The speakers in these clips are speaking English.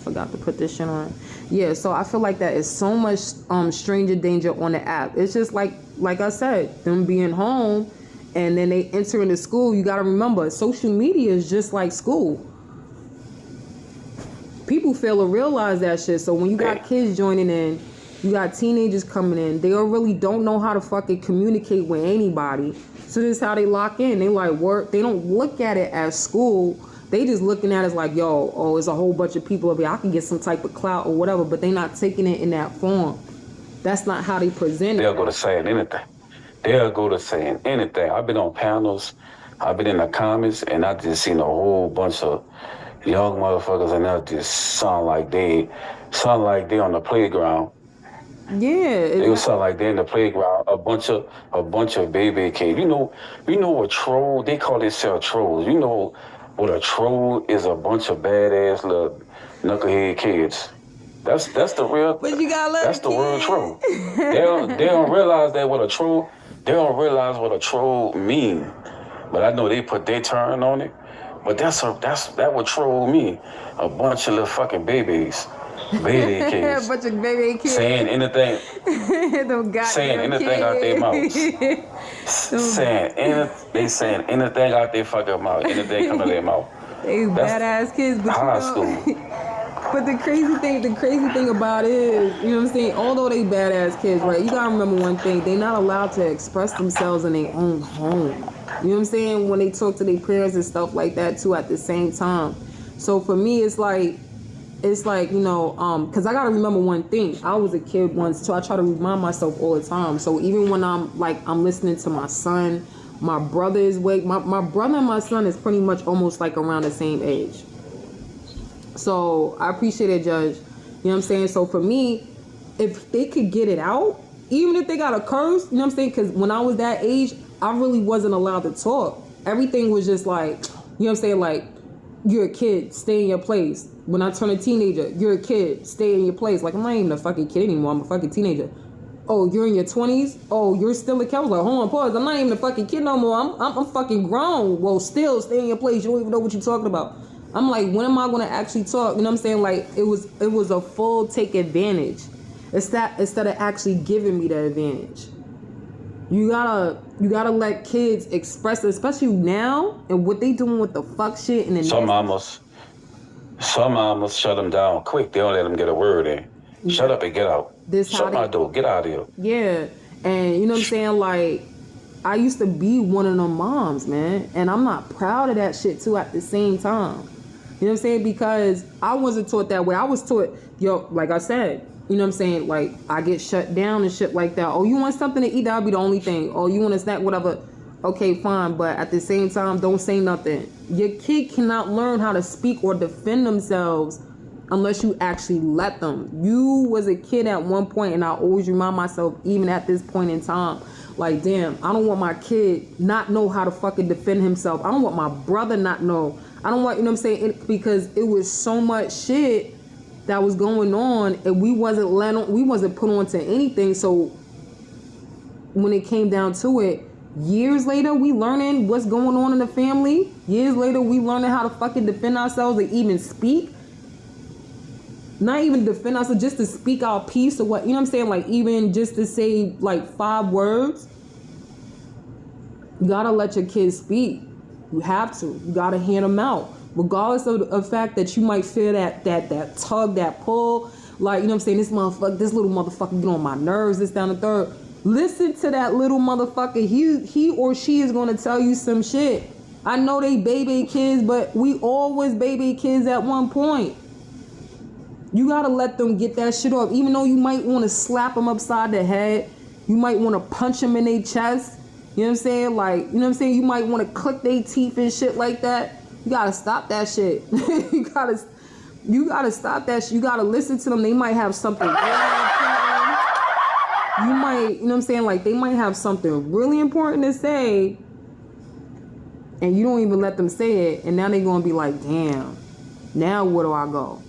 forgot to put this shit on. Yeah, so I feel like that is so much stranger danger on the app. It's just like I said, them being home and then they enter into school. You got to remember, social media is just like school. People fail to realize that shit. So when you got kids joining in, you got teenagers coming in, they really don't know how to fucking communicate with anybody. So this is how they lock in. They like work. They don't look at it as school. They just looking at it as like, yo, it's a whole bunch of people over here. I can get some type of clout or whatever, but they not taking it in that form. That's not how they present it. They'll go to saying anything. I've been on panels, I've been in the comments, and I just seen a whole bunch of young motherfuckers, and that just sound like they on the playground. Yeah, it would sound like they're in the playground. A bunch of baby kids. You know what troll? They call themselves trolls. You know what a troll is? A bunch of badass little knucklehead kids. That's the real. But you gotta let that's the word troll. They don't realize that what a troll. They don't realize what a troll mean. But I know they put their turn on it. But that what troll mean. A bunch of little fucking babies. Baby kids. A bunch of baby kids. Saying anything. Saying anything out their mouths. They saying anything out their fucking mouth. Anything come out their mouth. They badass kids. But high school. But the crazy thing about it is, you know what I'm saying? Although they badass kids, right? You gotta remember one thing. They not allowed to express themselves in their own home. You know what I'm saying? When they talk to their parents and stuff like that too at the same time. So for me, it's like, you know, because I got to remember one thing. I was a kid once, too. I try to remind myself all the time. So even when I'm listening to my son, my brother is my brother and my son is pretty much almost like around the same age. So I appreciate it, Judge. You know what I'm saying? So for me, if they could get it out, even if they got a curse, you know what I'm saying? Because when I was that age, I really wasn't allowed to talk. Everything was just like, you know what I'm saying? Like, you're a kid, stay in your place. When I turn a teenager, you're a kid, stay in your place. Like, I'm not even a fucking kid anymore. I'm a fucking teenager. Oh, you're in your 20s? Oh, you're still a kid? I was like, hold on, pause. I'm not even a fucking kid no more. I'm fucking grown. Well, still stay in your place. You don't even know what you're talking about. I'm like, when am I going to actually talk? You know what I'm saying? Like, it was a full take advantage. Instead of actually giving me the advantage. You gotta let kids express it, especially now and what they doing with the fuck shit and Some mamas shut them down quick. They don't let them get a word in. Yeah. Shut up and get out. Shut my door. Get out of here. Yeah, and you know what I'm saying? Like, I used to be one of them moms, man, and I'm not proud of that shit too at the same time. You know what I'm saying? Because I wasn't taught that way. I was taught, like I said, you know what I'm saying? Like, I get shut down and shit like that. Oh, you want something to eat? That'll be the only thing. Oh, you want a snack? Whatever. Okay, fine. But at the same time, don't say nothing. Your kid cannot learn how to speak or defend themselves unless you actually let them. You was a kid at one point, and I always remind myself, even at this point in time, like, damn, I don't want my kid not know how to fucking defend himself. I don't want my brother not know. I don't want, you know what I'm saying? Because it was so much shit that was going on, and we wasn't put on to anything. So when it came down to it, years later, we learning what's going on in the family. Years later, we learning how to fucking defend ourselves and even speak. Not even defend ourselves, just to speak our piece or what, you know what I'm saying? Like, even just to say like 5 words. You gotta let your kids speak. You have to. You gotta hand them out. Regardless of the fact that you might feel that tug, that pull, like, you know what I'm saying, this little motherfucker get on my nerves, this, down, the third. Listen to that little motherfucker. He or she is gonna tell you some shit. I know they baby kids, but we all was baby kids at one point. You gotta let them get that shit off. Even though you might want to slap them upside the head, you might want to punch them in their chest. You know what I'm saying? Like, you know what I'm saying? You might want to click their teeth and shit like that. You gotta stop that shit. You gotta stop that shit. You gotta listen to them. They might have something really important. You might, you know what I'm saying? Like, they might have something really important to say, and you don't even let them say it, and now they're gonna be like, damn, now where do I go?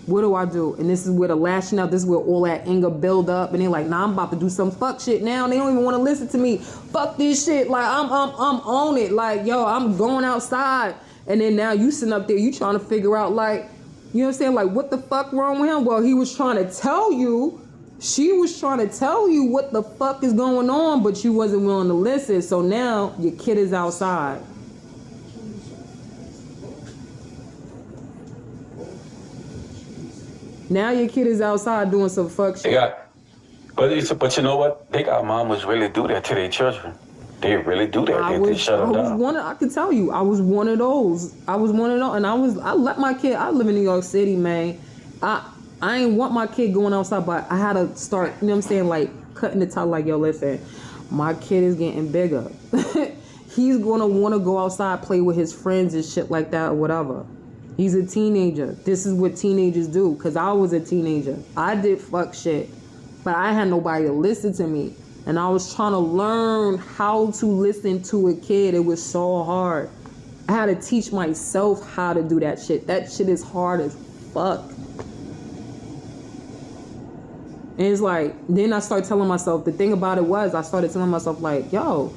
What do I do? And this is where the lashing out, this is where all that anger build up, and they're like, nah, I'm about to do some fuck shit now. They don't even want to listen to me. Fuck this shit. Like, I'm on it. Like, yo, I'm going outside. And then now you sitting up there, you trying to figure out, like, You know what I'm saying? Like, what the fuck wrong with him? Well, he was trying to tell you. She was trying to tell you what the fuck is going on, but you wasn't willing to listen. So now your kid is outside. Now your kid is outside doing some fuck shit. But you know what? They got mamas really do that to their children. They really do that. They shut them down. I can tell you, I was one of those. And I let my kid. I live in New York City, man. I ain't want my kid going outside, but I had to start. You know what I'm saying? Like cutting the tie. Like, yo, listen, my kid is getting bigger. He's gonna want to go outside, play with his friends and shit like that, or whatever. He's a teenager. This is what teenagers do. Cause I was a teenager. I did fuck shit, but I had nobody to listen to me. And I was trying to learn how to listen to a kid. It was so hard. I had to teach myself how to do that shit. That shit is hard as fuck. And it's like, then I started telling myself, the thing about it was, I started telling myself like, yo,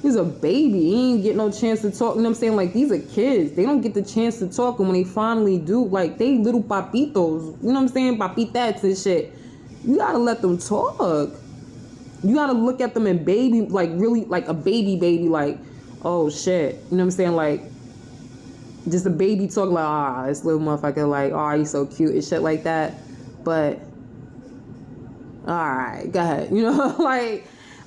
he's a baby. He ain't get no chance to talk. You know what I'm saying? Like, these are kids. They don't get the chance to talk. And when they finally do, like, they little papitos. You know what I'm saying? Papitats and shit. You gotta let them talk. You gotta look at them and baby, like really, like a baby, like, oh shit. You know what I'm saying? Like, just a baby talk like, this little motherfucker, like, he's so cute and shit like that. But, alright, go ahead. You know,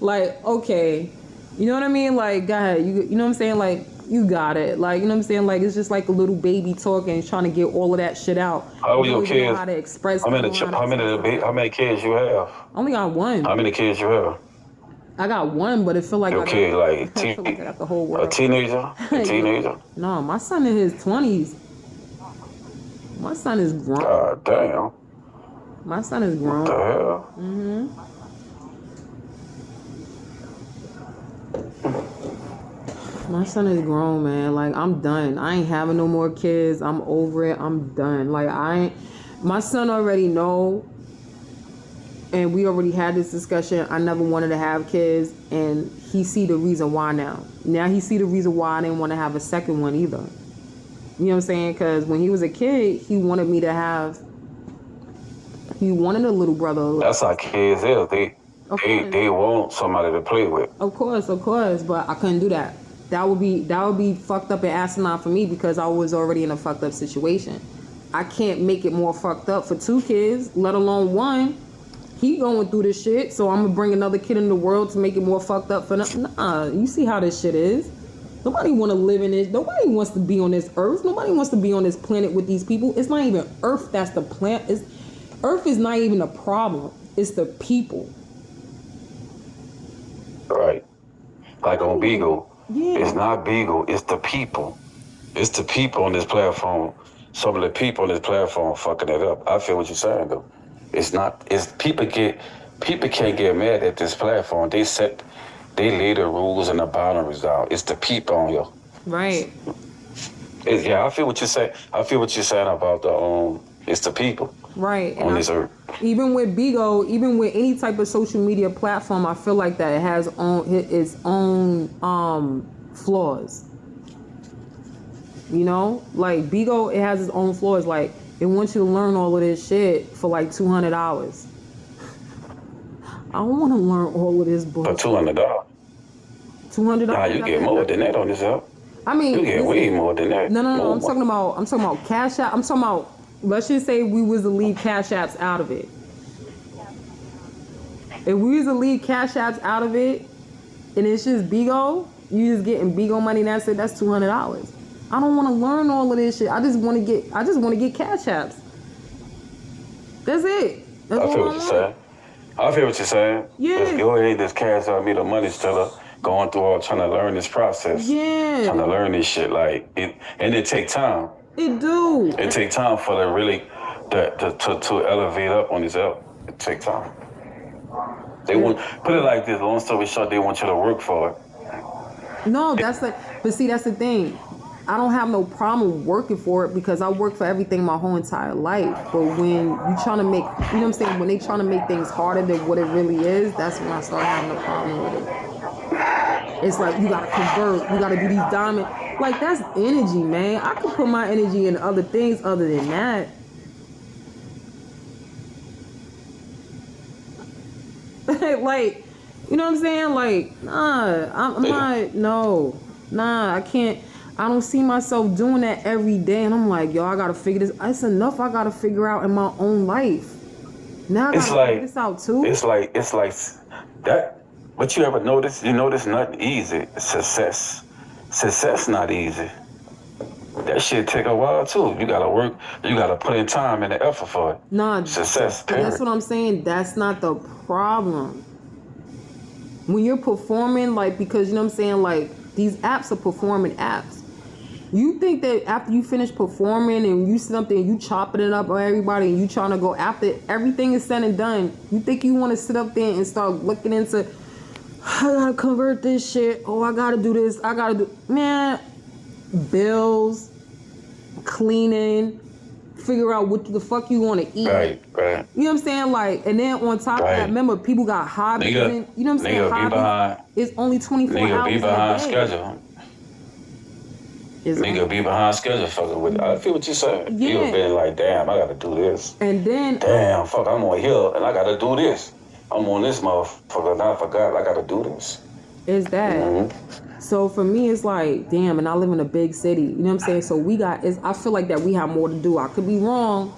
like, okay. You know what I mean? Like, go ahead. You know what I'm saying? Like, you got it. Like, you know what I'm saying? Like, it's just like a little baby talking, trying to get all of that shit out. How old your kids? How to express. How many kids you have? I only got one. How many kids you have? I got one, but it feel like I got the whole world. A teenager? No, my son in his 20s. My son is grown. God damn. My son is grown. What the hell? Mm-hmm. My son is grown, man. Like, I'm done. I ain't having no more kids. I'm over it. I'm done. Like, my son already know, and we already had this discussion. I never wanted to have kids, and he see the reason why now. Now he see the reason why I didn't want to have a second one either. You know what I'm saying? Because when he was a kid, he wanted a little brother. That's how kids is. They want somebody to play with. Of course, but I couldn't do that. That would be fucked up and asinine for me because I was already in a fucked up situation. I can't make it more fucked up for two kids, let alone one. He going through this shit, so I'm gonna bring another kid in the world to make it more fucked up for them. Nah, you see how this shit is. Nobody want to live in this. Nobody wants to be on this earth. Nobody wants to be on this planet with these people. It's not even Earth that's the planet. Earth is not even a problem. It's the people. Right. Like on Beagle. Yeah. It's not Beagle, it's the people. It's the people on this platform. Some of the people on this platform fucking it up. I feel what you're saying though. People can't get mad at this platform. They lay the rules and the boundaries out. It's the people on here. Right. I feel what you're saying. I feel what you're saying about it's the people. Right. On this earth. Even with Bigo, even with any type of social media platform, I feel like that it has its own flaws. You know, like Bigo, it has its own flaws. Like, it wants you to learn all of this shit for like $200. I don't want to learn all of this bullshit. For $200. $200. Nah, you get more than that on this app. I mean, you get way more than that. No. I'm talking about Cash App. I'm talking about. Let's just say we was to leave Cash Apps out of it. If we was to leave Cash Apps out of it, and it's just Bigo, you just getting Bigo money. That's it. That's $200. I don't want to learn all of this shit. I just want to get Cash Apps. That's it. That's I feel what you're saying. I feel what you're saying. Yeah. Let's go ahead, just cash out me the money instead of going through all trying to learn this process. Yeah. Trying to learn this shit and it take time. It do. It take time for to elevate up on this app. It take time. They want put it like this. Long story short, they want you to work for it. No, but see, that's the thing. I don't have no problem working for it because I work for everything my whole entire life. But when you trying to make, you know what I'm saying? When they trying to make things harder than what it really is, that's when I start having a problem with it. It's like, you gotta convert, you gotta do these diamond. Like, that's energy, man. I could put my energy in other things other than that. Like, you know what I'm saying? Like, nah, I'm not, no. Nah, I can't. I don't see myself doing that every day. And I'm like, yo, I gotta figure this. It's enough I gotta figure out in my own life. Now I gotta figure this out too. It's like that. But you ever notice? You notice nothing easy. Success. Success not easy. That shit take a while too. You gotta work. You gotta put in time and the effort for it. Nah, success. That's what I'm saying. That's not the problem. When you're performing, like, because you know what I'm saying, like, these apps are performing apps. You think that after you finish performing and you sit up there and you chopping it up on everybody and you trying to go after everything is said and done, you think you want to sit up there and start looking into, I gotta convert this shit. Oh, I gotta do this. I gotta do, man, bills, cleaning, figure out what the fuck you want to eat. Right. You know what I'm saying? Like, and then on top of that, remember, people got hobbies. And, you know what I'm saying? Hobbies. It's only 24 hours. Nigga be behind a day. schedule. Nigga be behind schedule fucking with. I feel what you said. Yeah. You have been like, damn, I gotta do this. And then, damn, fuck, I'm on here and I gotta do this. I'm on this motherfucker and I forgot I gotta do this. Is that? Mm-hmm. So for me, it's like, damn, and I live in a big city. You know what I'm saying? So we got, I feel like that we have more to do. I could be wrong,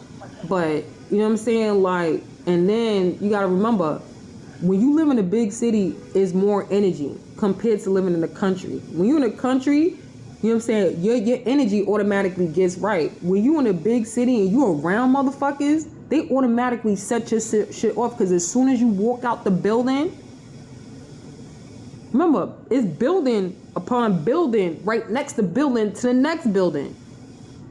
but you know what I'm saying? Like, and then you gotta remember, when you live in a big city, it's more energy compared to living in the country. When you're in the country, you know what I'm saying, your energy automatically gets right. When you in a big city and you around motherfuckers, they automatically set your shit off, because as soon as you walk out the building, remember, it's building upon building right next to building to the next building.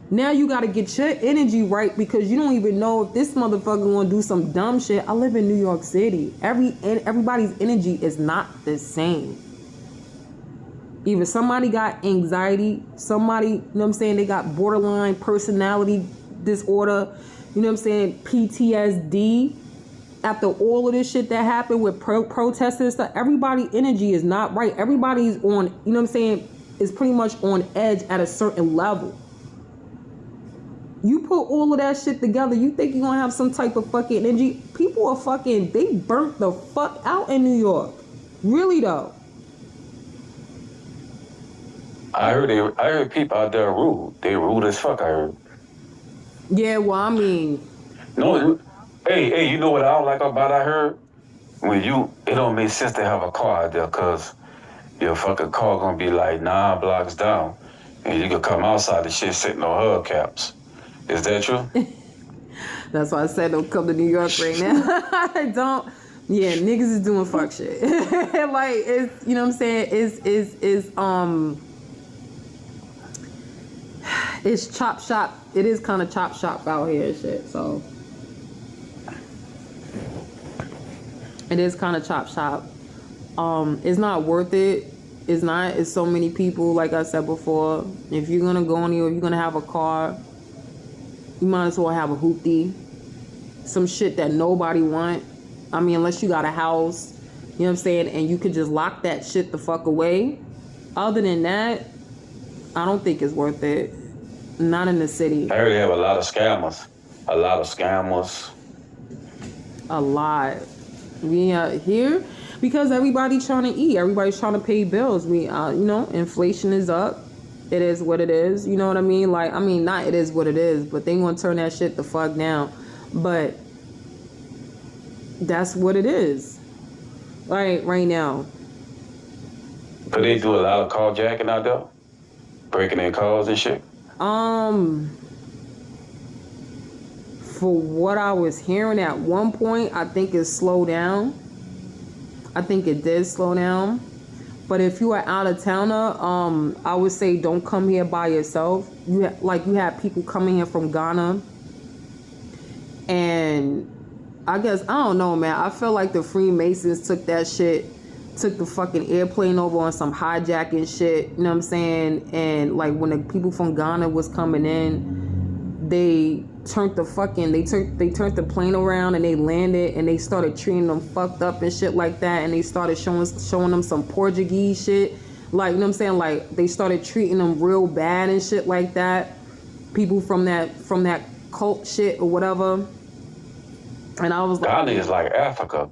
Now you gotta get your energy right, because you don't even know if this motherfucker gonna do some dumb shit. I live in New York City. Everybody's energy is not the same. Either somebody got anxiety, somebody, you know what I'm saying, they got borderline personality disorder, you know what I'm saying, PTSD. After all of this shit that happened with protesters and stuff, everybody's energy is not right. Everybody's on, you know what I'm saying, is pretty much on edge at a certain level. You put all of that shit together, you think you're gonna have some type of fucking energy? People are fucking, they burnt the fuck out in New York. Really though. I heard people out there rude. They rude as fuck, I heard. Yeah, well, I mean. No, hey, you know what I don't like about I heard? It don't make sense to have a car out there, because your fucking car gonna be like 9 blocks down, and you can come outside the shit sitting on hubcaps. Is that true? That's why I said don't come to New York right now. Don't. Yeah, niggas is doing fuck shit. Like, it's, you know what I'm saying, it's chop shop. It is kind of chop shop out here and shit. So it is kind of chop shop. It's not worth it. It's not. It's so many people. Like I said before, if you're gonna go anywhere, if you're gonna have a car, you might as well have a hoopty. Some shit that nobody want. I mean, unless you got a house, you know what I'm saying, and you could just lock that shit the fuck away. Other than that, I don't think it's worth it. Not in the city. I heard they have a lot of scammers. A lot. We here because everybody's trying to eat. Everybody's trying to pay bills. You know, inflation is up. It is what it is. You know what I mean? Like, I mean, not it is what it is, but they want to turn that shit the fuck down. But that's what it is. Right now. But they do a lot of carjacking out there? Breaking in cars and shit? For what I was hearing at one point, I think it slowed down. I think it did slow down. But if you are out of towner, I would say don't come here by yourself. You have people coming here from Ghana. And I guess, I don't know, man. I feel like the Freemasons took the fucking airplane over on some hijacking shit, you know what I'm saying? And like when the people from Ghana was coming in, they turned the plane around and they landed and they started treating them fucked up and shit like that, and they started showing them some Portuguese shit. Like, you know what I'm saying? Like they started treating them real bad and shit like that. People from that cult shit or whatever. And I was like, Ghana is like Africa.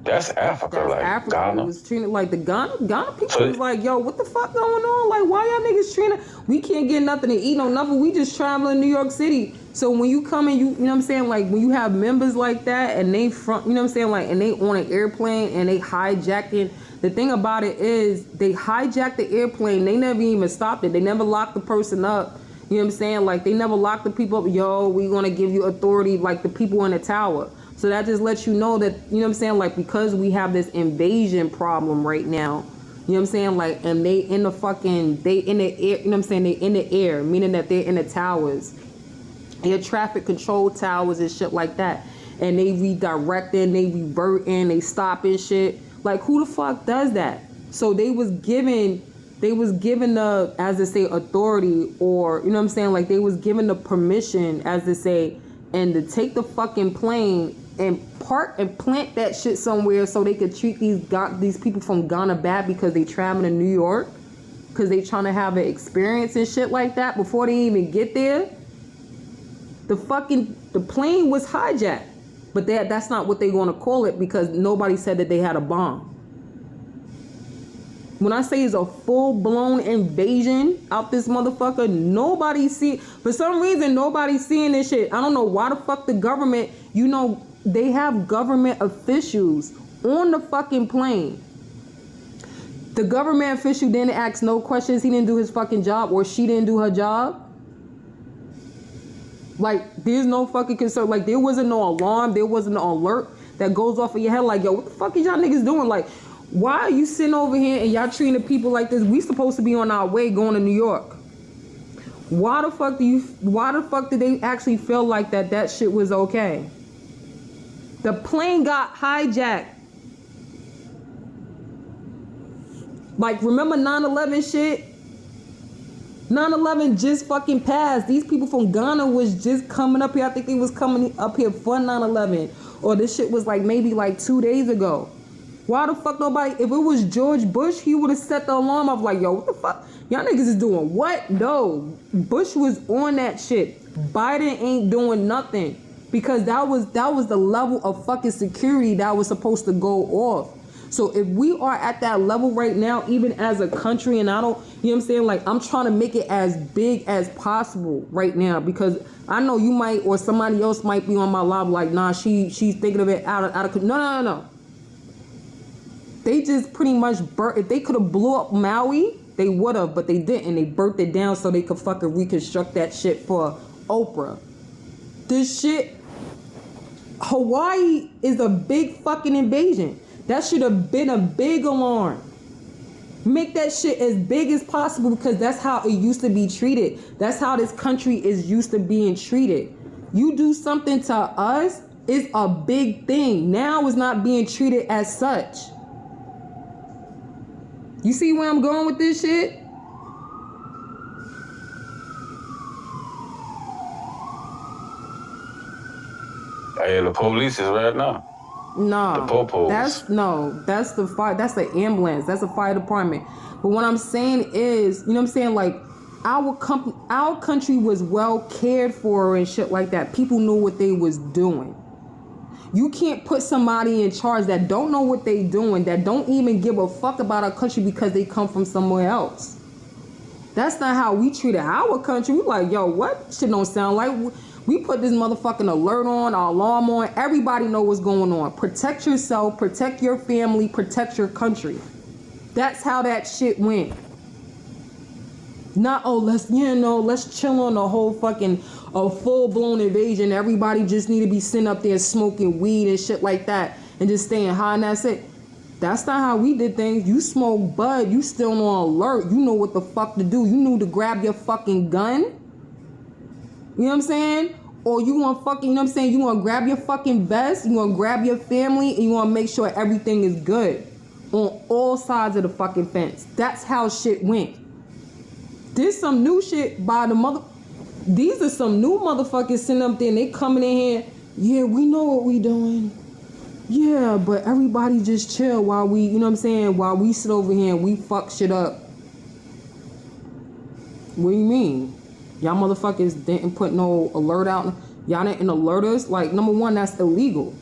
That's Africa, That's like Africa. Ghana. It was treated like the Ghana people So was like, yo, what the fuck going on? Like, why y'all niggas treating? We can't get nothing to eat, no nothing. We just traveling New York City. So when you come and you know what I'm saying, like when you have members like that and they front, you know what I'm saying, like, and they on an airplane and they hijacking. The thing about it is they hijacked the airplane. They never even stopped it. They never locked the person up. You know what I'm saying? Like they never locked the people up. Yo, we gonna give you authority like the people in the tower. So that just lets you know that, you know what I'm saying, like because we have this invasion problem right now, you know what I'm saying, like, and they in the fucking, they in the air, you know what I'm saying, they in the air, meaning that they're in the towers, air traffic control towers and shit like that, and they redirecting, they reverting, they stopping shit. Like who the fuck does that? So they was given the, as they say, authority, or, you know what I'm saying, like they was given the permission, as they say, and to take the fucking plane and park and plant that shit somewhere so they could treat these people from Ghana bad because they traveling to New York, because they trying to have an experience and shit like that before they even get there. The plane was hijacked, but that's not what they want to call it because nobody said that they had a bomb. When I say it's a full-blown invasion out this motherfucker, for some reason, nobody's seeing this shit. I don't know why the fuck the government, you know, they have government officials on the fucking plane. The government official didn't ask no questions. He didn't do his fucking job, or she didn't do her job. Like, there's no fucking concern. Like, there wasn't no alarm. There wasn't no alert that goes off of your head. Like, yo, what the fuck is y'all niggas doing? Like, why are you sitting over here and y'all treating the people like this? We supposed to be on our way going to New York. Why the fuck did they actually feel like that shit was okay? The plane got hijacked. Like, remember 9/11 shit? 9/11 just fucking passed. These people from Ghana was just coming up here. I think they was coming up here for 9/11. Or this shit was like maybe like 2 days ago. Why the fuck nobody, if it was George Bush, he would have set the alarm off like, yo, what the fuck? Y'all niggas is doing what? No. Bush was on that shit. Biden ain't doing nothing. Because that was the level of fucking security that was supposed to go off. So if we are at that level right now, even as a country, and I don't, you know what I'm saying? Like, I'm trying to make it as big as possible right now, because I know you might, or somebody else might be on my live like, nah, she's thinking of it out of, no. They just pretty much burnt, if they could have blew up Maui, they would have, but they didn't. They burnt it down so they could fucking reconstruct that shit for Oprah. This shit, Hawaii is a big fucking invasion. That should have been a big alarm. Make that shit as big as possible, because that's how it used to be treated. That's how this country is used to being treated. You do something to us, it's a big thing. Now it's not being treated as such. You see where I'm going with this shit? Hey, the police is right now. No, the popos. That's the fire. That's the ambulance. That's the fire department. But what I'm saying is, you know what I'm saying? Like, our country was well cared for and shit like that. People knew what they was doing. You can't put somebody in charge that don't know what they doing, that don't even give a fuck about our country because they come from somewhere else. That's not how we treated our country. We like, yo, what? Shit don't sound like. We put this motherfucking alert on, our alarm on. Everybody know what's going on. Protect yourself, protect your family, protect your country. That's how that shit went. Not, let's chill on the whole fucking full-blown invasion. Everybody just need to be sitting up there smoking weed and shit like that and just staying high, and that's it. That's not how we did things. You smoke bud, you still on alert. You know what the fuck to do. You knew to grab your fucking gun. You know what I'm saying? Or you want fucking, you know what I'm saying? You want to grab your fucking vest, you want to grab your family, and you want to make sure everything is good on all sides of the fucking fence. That's how shit went. There's some new shit by the these are some new motherfuckers sitting up there and they coming in here. Yeah, we know what we doing. Yeah, but everybody just chill while we, you know what I'm saying? While we sit over here and we fuck shit up. What do you mean? Y'all motherfuckers didn't put no alert out. Y'all didn't alert us. Like, number one, that's illegal.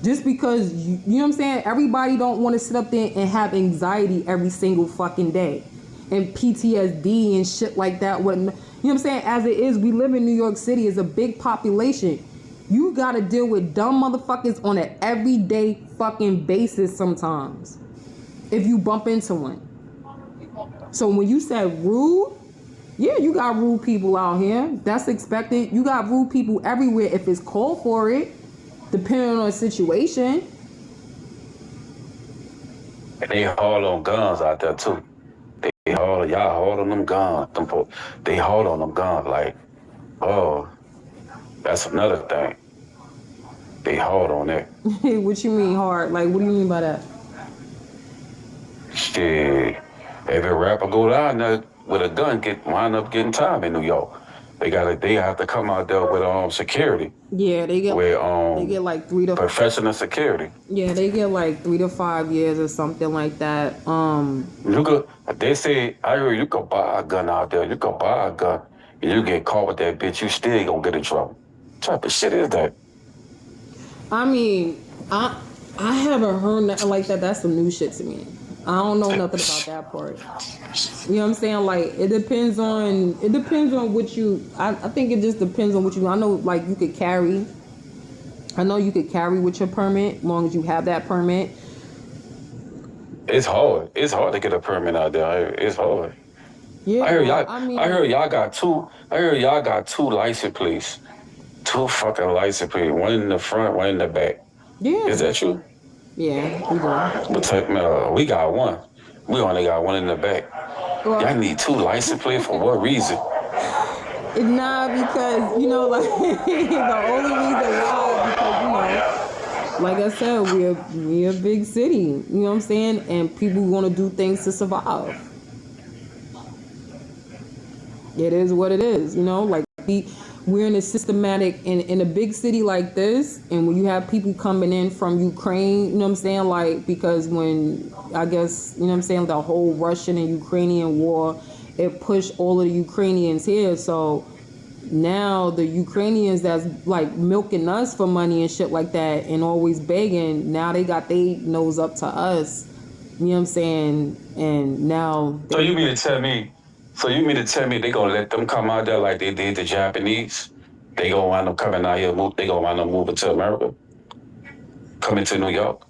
Just because, you know what I'm saying? Everybody don't want to sit up there and have anxiety every single fucking day. And PTSD and shit like that. You know what I'm saying? As it is, we live in New York City. It's a big population. You got to deal with dumb motherfuckers on an everyday fucking basis sometimes. If you bump into one. So when you said rude, yeah, you got rude people out here. That's expected. You got rude people everywhere if it's called for it, depending on the situation. And they haul on guns out there too. Y'all haul on them guns. They haul on them guns like, oh, that's another thing. They haul on that. What you mean hard? Like, what do you mean by that? Shit, every rapper go down there with a gun wind up getting time in New York. They have to come out there with security. Yeah, they get like 3 to professional security. Yeah, they get like 3 to 5 years or something like that. They say I heard you could buy a gun out there. You could buy a gun and you get caught with that bitch, you still gonna get in trouble. What type of shit is that? I mean, I haven't heard nothing like that. That's some new shit to me. I don't know nothing about that part. You know what I'm saying? Like, it depends on what you, I think it just depends on what you, I know like you could carry. I know you could carry with your permit as long as you have that permit. It's hard. It's hard to get a permit out there. It's hard. Yeah. I heard y'all got two license plates. 2 fucking license plates. One in the front, one in the back. Yeah. Is that true? Yeah, we do. But we got one. We only got one in the back. Well, y'all need 2 license plates for what reason? Nah, because, you know, like, the only reason why, because, you know, like I said, we're a big city, you know what I'm saying? And people want to do things to survive. It is what it is, you know? Like, we're in a systematic, in a big city like this, and when you have people coming in from Ukraine, you know what I'm saying? Like, because when, I guess, you know what I'm saying, the whole Russian and Ukrainian war, it pushed all of the Ukrainians here. So now the Ukrainians that's like milking us for money and shit like that and always begging, now they got their nose up to us. You know what I'm saying? And now... So you mean to tell me they gonna let them come out there like they did the Japanese? They gonna wind up coming out here, they gonna wind up moving to America? Coming to New York?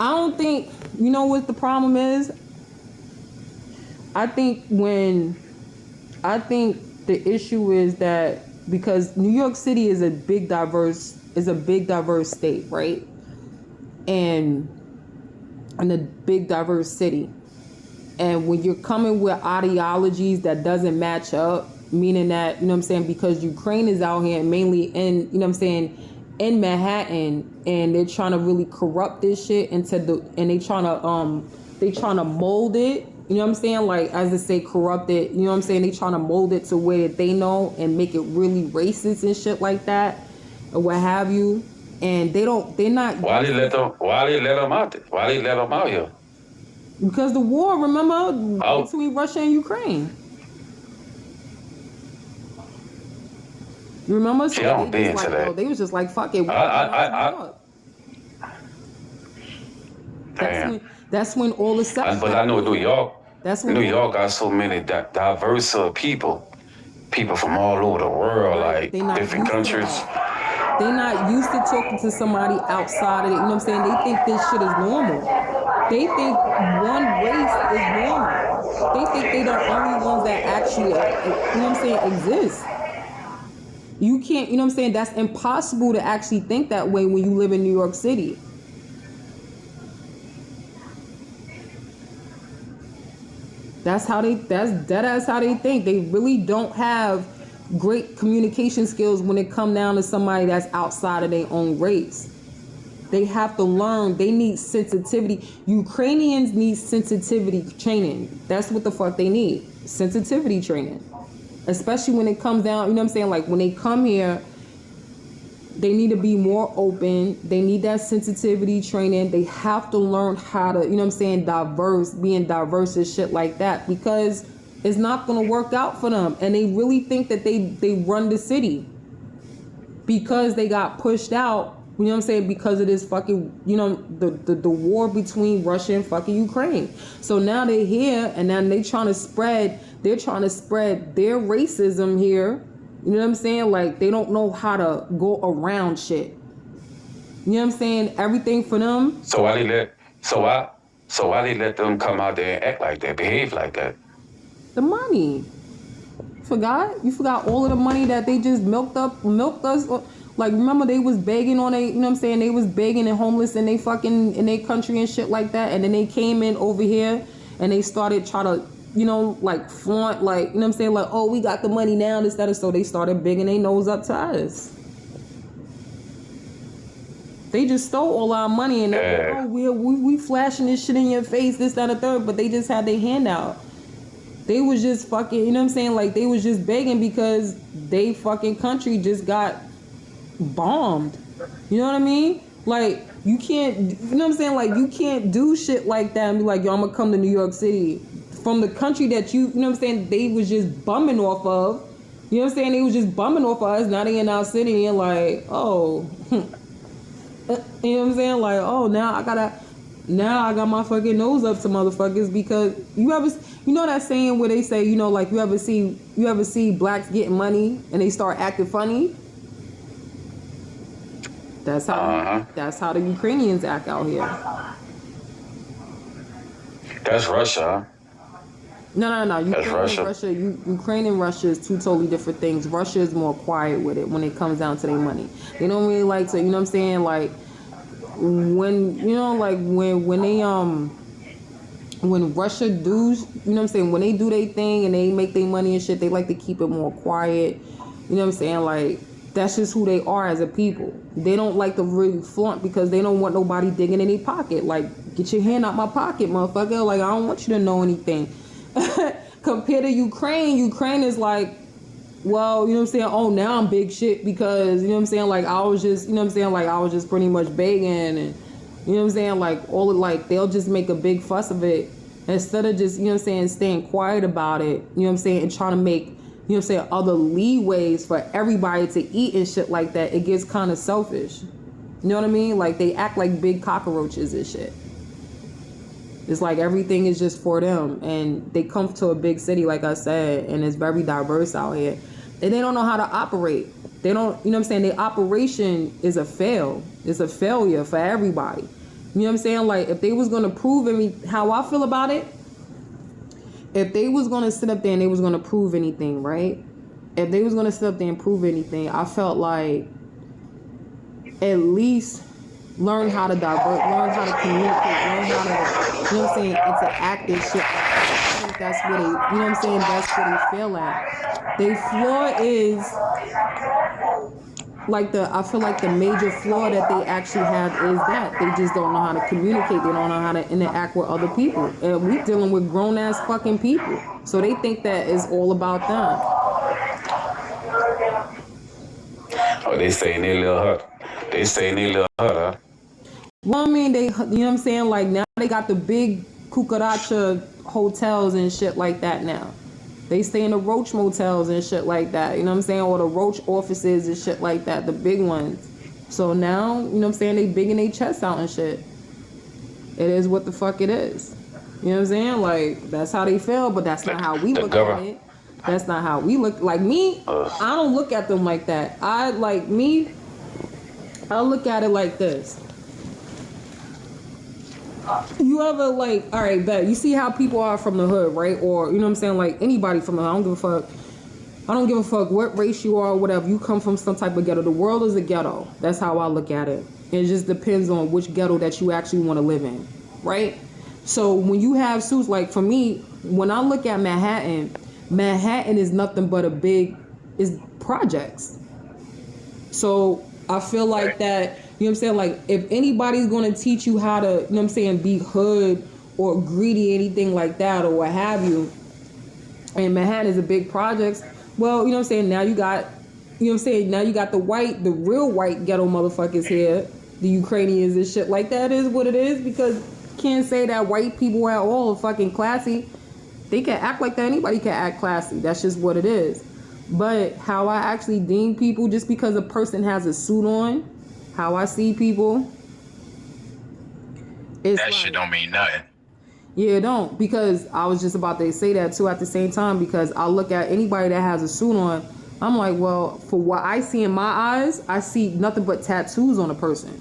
I don't think, you know what the problem is? I think the issue is that because New York City is a big diverse state, right? And a big diverse city. And when you're coming with ideologies that doesn't match up, meaning that, you know what I'm saying, because Ukraine is out here mainly in, you know what I'm saying, in Manhattan, and they're trying to really corrupt this shit and they trying to mold it, you know what I'm saying, like, as they say, corrupt it, you know what I'm saying, they trying to mold it to where they know and make it really racist and shit like that, or what have you. And they're not. Why they let them out there? Why they let them out here? Because the war, remember, between Russia and Ukraine. You remember? So I don't be into that. They was just like, fuck it. That's when all the stuff. But I know New York. That's when New York got so many diverse people from all over the world, like different countries. They're not used to talking to somebody outside of it. You know what I'm saying? They think this shit is normal. They think one race is normal. They think they're the only ones that actually, you know what I'm saying, exist. You can't, you know what I'm saying? That's impossible to actually think that way when you live in New York City. That's how they think. They really don't have great communication skills when it come down to somebody that's outside of their own race. They have to learn. They need sensitivity. Ukrainians need sensitivity training. That's what the fuck they need. Sensitivity training. Especially when it comes down, you know what I'm saying? Like, when they come here, they need to be more open. They need that sensitivity training. They have to learn how to, you know what I'm saying, being diverse and shit like that, because it's not going to work out for them. And they really think that they run the city because they got pushed out You know what I'm saying? Because of this fucking, you know, the war between Russia and fucking Ukraine. So now they're here and now they're trying to spread their racism here. You know what I'm saying? Like, they don't know how to go around shit. You know what I'm saying? Everything for them. So why they let them come out there and act like that, behave like that? The money. You forgot all of the money that they just milked us. Like, remember they was begging on you know what I'm saying? They was begging and homeless in their country and shit like that. And then they came in over here and they started trying to, you know, like flaunt, like, you know what I'm saying? Like, oh, we got the money now, this, that, and so they started bigging their nose up to us. They just stole all our money and they're like, oh, we flashing this shit in your face, this, that, and the third, but they just had their hand out. They was just fucking, you know what I'm saying? Like, they was just begging because they fucking country just got bombed. You know what I mean? Like, you can't, you know what I'm saying? Like, you can't do shit like that and be like, yo, I'm gonna come to New York City. From the country that you know what I'm saying, they was just bumming off of. You know what I'm saying? They was just bumming off of us. Now they in our city and like, oh. You know what I'm saying? Like, oh, now I got my fucking nose up to motherfuckers because you know that saying where they say, you know, like you ever see blacks getting money and they start acting funny? That's how the Ukrainians act out here. That's Russia. No. Ukraine and Russia is two totally different things. Russia is more quiet with it when it comes down to their money. They don't really like to, you know what I'm saying? Like, when, you know, like when Russia do, you know what I'm saying? When they do their thing and they make their money and shit, they like to keep it more quiet. You know what I'm saying? Like, that's just who they are as a people. They don't like to really flaunt because they don't want nobody digging in their pocket. Like, get your hand out my pocket, motherfucker. Like, I don't want you to know anything. Compared to Ukraine is like, well, you know what I'm saying? Oh, now I'm big shit because, you know what I'm saying? Like, I was just, you know what I'm saying? Like, I was just pretty much begging and, you know what I'm saying? Like, they'll just make a big fuss of it instead of just, you know what I'm saying, staying quiet about it, you know what I'm saying? And trying to make, you know what I'm saying, other leeways for everybody to eat and shit like that. It gets kind of selfish. You know what I mean? Like, they act like big cockroaches and shit. It's like everything is just for them. And they come to a big city, like I said, and it's very diverse out here. And they don't know how to operate. They don't, you know what I'm saying? Their operation is a fail. It's a failure for everybody. You know what I'm saying? Like, if they was going to prove how I feel about it, if they was going to sit up there and they was going to prove anything, right? If they was going to sit up there and prove anything, I felt like at least learn how to divert, learn how to communicate, learn how to, you know what I'm saying, interact and shit. I think that's where they, you know what I'm saying, that's where they fail at. Their flaw is, I feel like the major flaw that they actually have is that they just don't know how to communicate, they don't know how to interact with other people. And we dealing with grown ass fucking people. So they think that it's all about them. Oh, they stay in their little hut. Huh? Well, I mean, they, you know what I'm saying? Like, now they got the big cucaracha hotels and shit like that now. They stay in the Roach motels and shit like that. You know what I'm saying? Or the Roach offices and shit like that, the big ones. So now, you know what I'm saying? They bigging their chests out and shit. It is what the fuck it is. You know what I'm saying? Like, that's how they feel, but that's not how we look at it. That's not how we look. Like, me, I don't look at them like that. I look at it like this. You ever, like, all right, bet, you see how people are from the hood, right? Or, you know what I'm saying, like, anybody from the hood, I don't give a fuck what race you are or whatever. You come from some type of ghetto. The world is a ghetto. That's how I look at it. It just depends on which ghetto that you actually want to live in, right? So when you have suits, like, for me, when I look at Manhattan is nothing but is projects. So I feel like that, you know what I'm saying? Like, if anybody's going to teach you how to, you know what I'm saying, be hood or greedy, anything like that, or what have you, and Manhattan is a big projects, well, you know what I'm saying, now you got, you know what I'm saying, now you got the real white ghetto motherfuckers here, the Ukrainians and shit like that. Is what it is, because you can't say that white people at all are fucking classy. They can act like that. Anybody can act classy. That's just what it is. But how I actually deem people, just because a person has a suit on, how I see people, it's That like, shit don't mean nothing. yeah, it don't. Because I was just about to say that too at the same time, because I look at anybody that has a suit on, I'm like, well, for what I see in my eyes, I see nothing but tattoos on a person.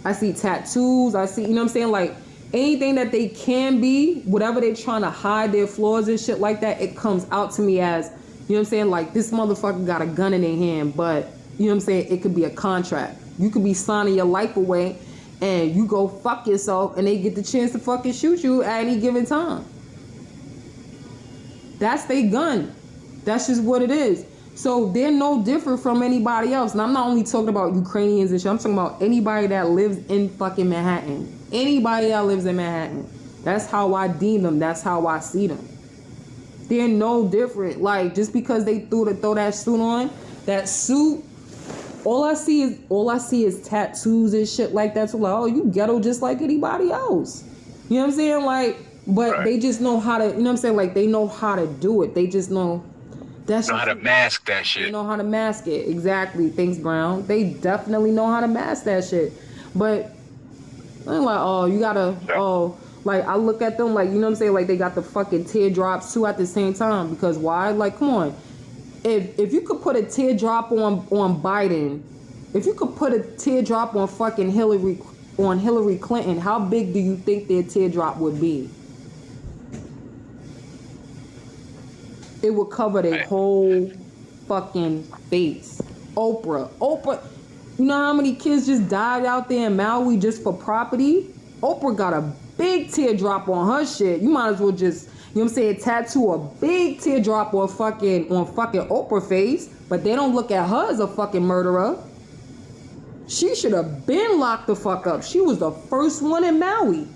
I see tattoos, I see, you know what I'm saying? Like, anything that they can be, whatever they're trying to hide their flaws and shit like that, it comes out to me as, you know what I'm saying? Like, this motherfucker got a gun in their hand, but, you know what I'm saying? It could be a contract. You could be signing your life away and you go fuck yourself and they get the chance to fucking shoot you at any given time. That's their gun. That's just what it is. So they're no different from anybody else. And I'm not only talking about Ukrainians and shit. I'm talking about anybody that lives in fucking Manhattan. Anybody that lives in Manhattan. That's how I deem them. That's how I see them. They're no different. Like, just because they throw that suit on, that suit, all I see is tattoos and shit like that. So like, oh, you ghetto just like anybody else. You know what I'm saying? Like, but Right. they just know how to, you know what I'm saying? Like, they know how to do it. They just know. That's Know how to mask that shit. They know how to mask it. Exactly. Thanks, Brown. They definitely know how to mask that shit. But I'm like, oh, you gotta, oh, like, I look at them like, you know what I'm saying? Like, they got the fucking teardrops too at the same time. Because why? Like, come on. If you could put a teardrop on Biden, if you could put a teardrop on fucking Hillary Clinton, how big do you think their teardrop would be? It would cover their whole fucking face. Oprah, you know how many kids just died out there in Maui just for property? Oprah got a big teardrop on her shit. You might as well just, you know what I'm saying, tattoo a big teardrop on fucking Oprah face, but they don't look at her as a fucking murderer. She should have been locked the fuck up. She was the first one in Maui.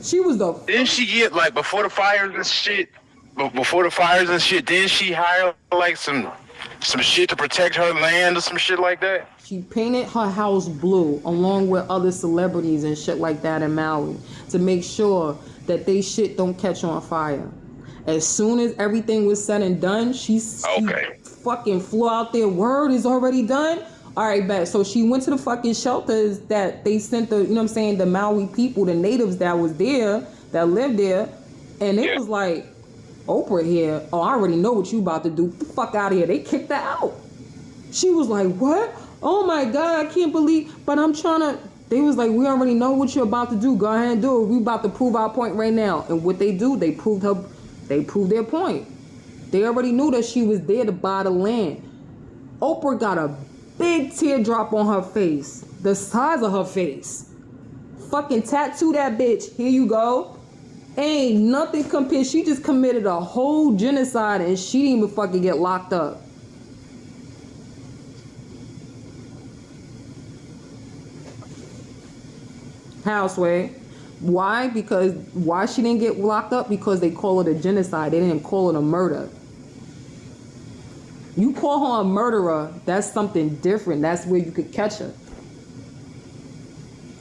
She was the Didn't she get, like, before the fires and shit? Didn't she hire like some shit to protect her land or some shit like that? She painted her house blue along with other celebrities and shit like that in Maui to make sure that they shit don't catch on fire. As soon as everything was said and done, she fucking flew out there. Word is already done. All right, bet. So she went to the fucking shelters that they sent the, you know what I'm saying, the Maui people, the natives that was there, that lived there. And it was like, Oprah here. Oh, I already know what you about to do. Get the fuck out of here. They kicked her out. She was like, what? Oh my God, I can't believe. But I'm trying to. They was like, we already know what you're about to do. Go ahead and do it. We about to prove our point right now. And what they do, they proved their point. They already knew that she was there to buy the land. Oprah got a big teardrop on her face. The size of her face. Fucking tattoo that bitch. Here you go. Ain't nothing compared. She just committed a whole genocide and she didn't even fucking get locked up. Houseway. Why? Because why she didn't get locked up? Because they call it a genocide. They didn't call it a murder. You call her a murderer, that's something different. That's where you could catch her.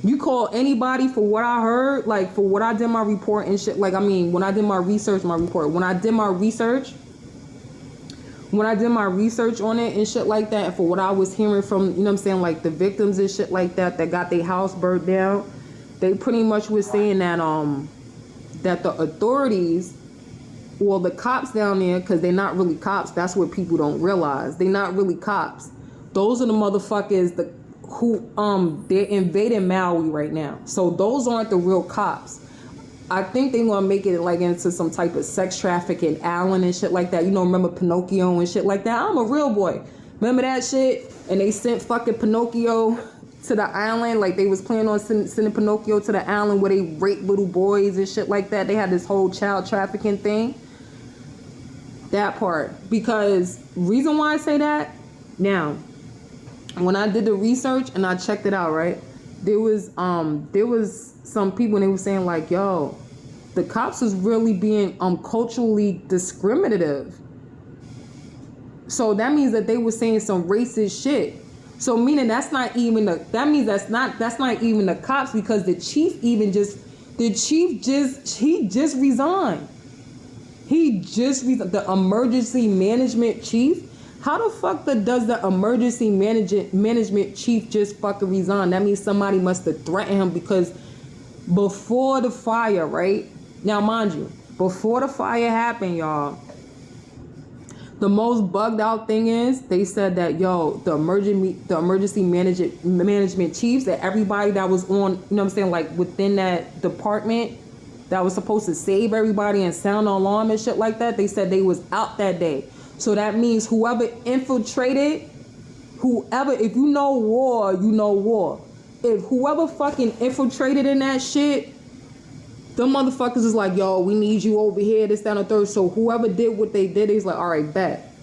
You call anybody, for what I heard, like for what I did my report and shit, like I mean, when I did my research on it and shit like that, and for what I was hearing from, you know what I'm saying, like the victims and shit like that got their house burnt down, they pretty much was saying that that the authorities, well, the cops down there, because they're not really cops, that's what people don't realize. They're not really cops. Those are the motherfuckers who they're invading Maui right now. So those aren't the real cops. I think they want to make it like into some type of sex trafficking island and shit like that. You know, remember Pinocchio and shit like that? I'm a real boy. Remember that shit? And they sent fucking Pinocchio to the island. Like they was planning on sending Pinocchio to the island where they rape little boys and shit like that. They had this whole child trafficking thing. That part. Because reason why I say that, now, when I did the research and I checked it out, right? There was some people and they were saying like, yo, the cops was really being culturally discriminative. So that means that they were saying some racist shit. So meaning that's not even the cops, because the chief just resigned. The emergency management chief How the fuck does the emergency management chief just fucking resign? That means somebody must have threatened him, because before the fire, right? Now, mind you, before the fire happened, y'all, the most bugged out thing is they said that, the emergency management chiefs, that everybody that was on, you know what I'm saying, like within that department that was supposed to save everybody and sound the alarm and shit like that, they said they was out that day. So that means whoever infiltrated, if you know war, you know war. If whoever fucking infiltrated in that shit, them motherfuckers is like, we need you over here, this, that, and the third. So whoever did what they did, he's like, all right, bet.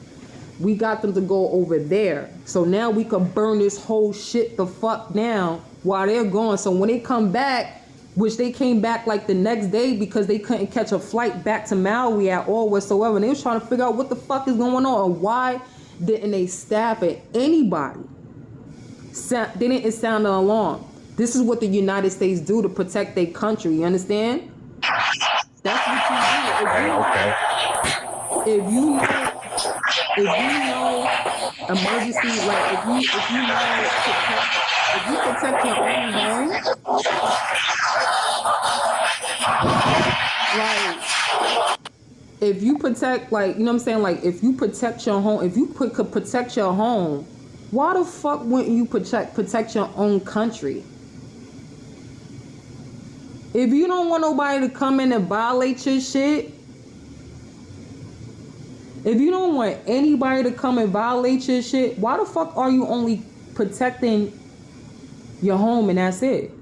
We got them to go over there. So now we can burn this whole shit the fuck down while they're gone. So when they come back, which they came back like the next day because they couldn't catch a flight back to Maui at all whatsoever. And they was trying to figure out what the fuck is going on, and why didn't they staff at anybody? They didn't sound an alarm. This is what the United States do to protect their country. You understand? That's what you do. If you know emergency, like if you protect your own home, like if you protect, like, you know what I'm saying, like if you protect your home, if you could protect your home, why the fuck wouldn't you protect your own country? If you don't want nobody to come in and violate your shit, if you don't want anybody to come and violate your shit, why the fuck are you only protecting your home and that's it?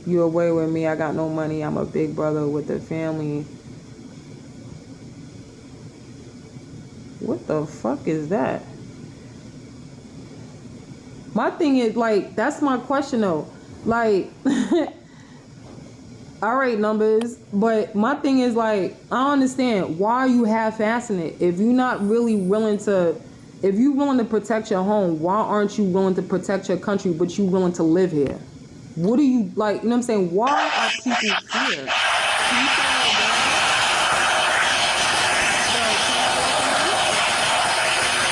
You away with me, I got no money, I'm a big brother with the family. What the fuck is that? My thing is, like, that's my question though. Like, all right, numbers, but my thing is, like, I don't understand, why are you half-assing it? If you're not really willing to, if you're willing to protect your home, why aren't you willing to protect your country, but you willing to live here? What do you, like, you know what I'm saying? Why are people here? Can you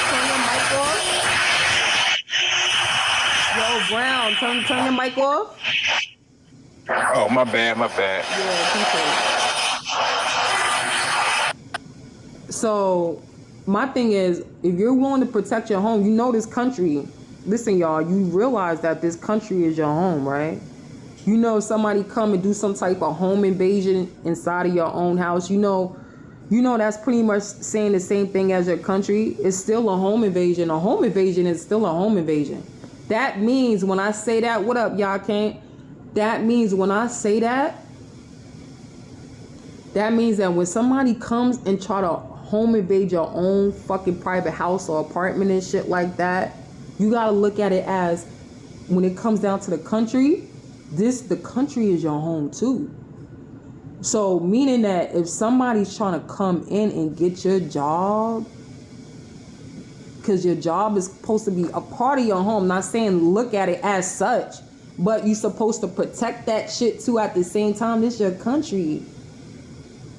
turn your mic off? Yo, Brown, turn your mic off. Oh, my bad. Yeah, so my thing is, if you're willing to protect your home, you know this country. Listen, y'all, you realize that this country is your home, right? You know, if somebody come and do some type of home invasion inside of your own house, you know that's pretty much saying the same thing as your country. It's still a home invasion. A home invasion is still a home invasion. That means when I say that, what up, y'all can't? That means when I say that means that when somebody comes and try to home invade your own fucking private house or apartment and shit like that, you gotta look at it as, when it comes down to the country, the country is your home too. So meaning that if somebody's trying to come in and get your job, because your job is supposed to be a part of your home, not saying look at it as such, but you're supposed to protect that shit too at the same time. This is your country.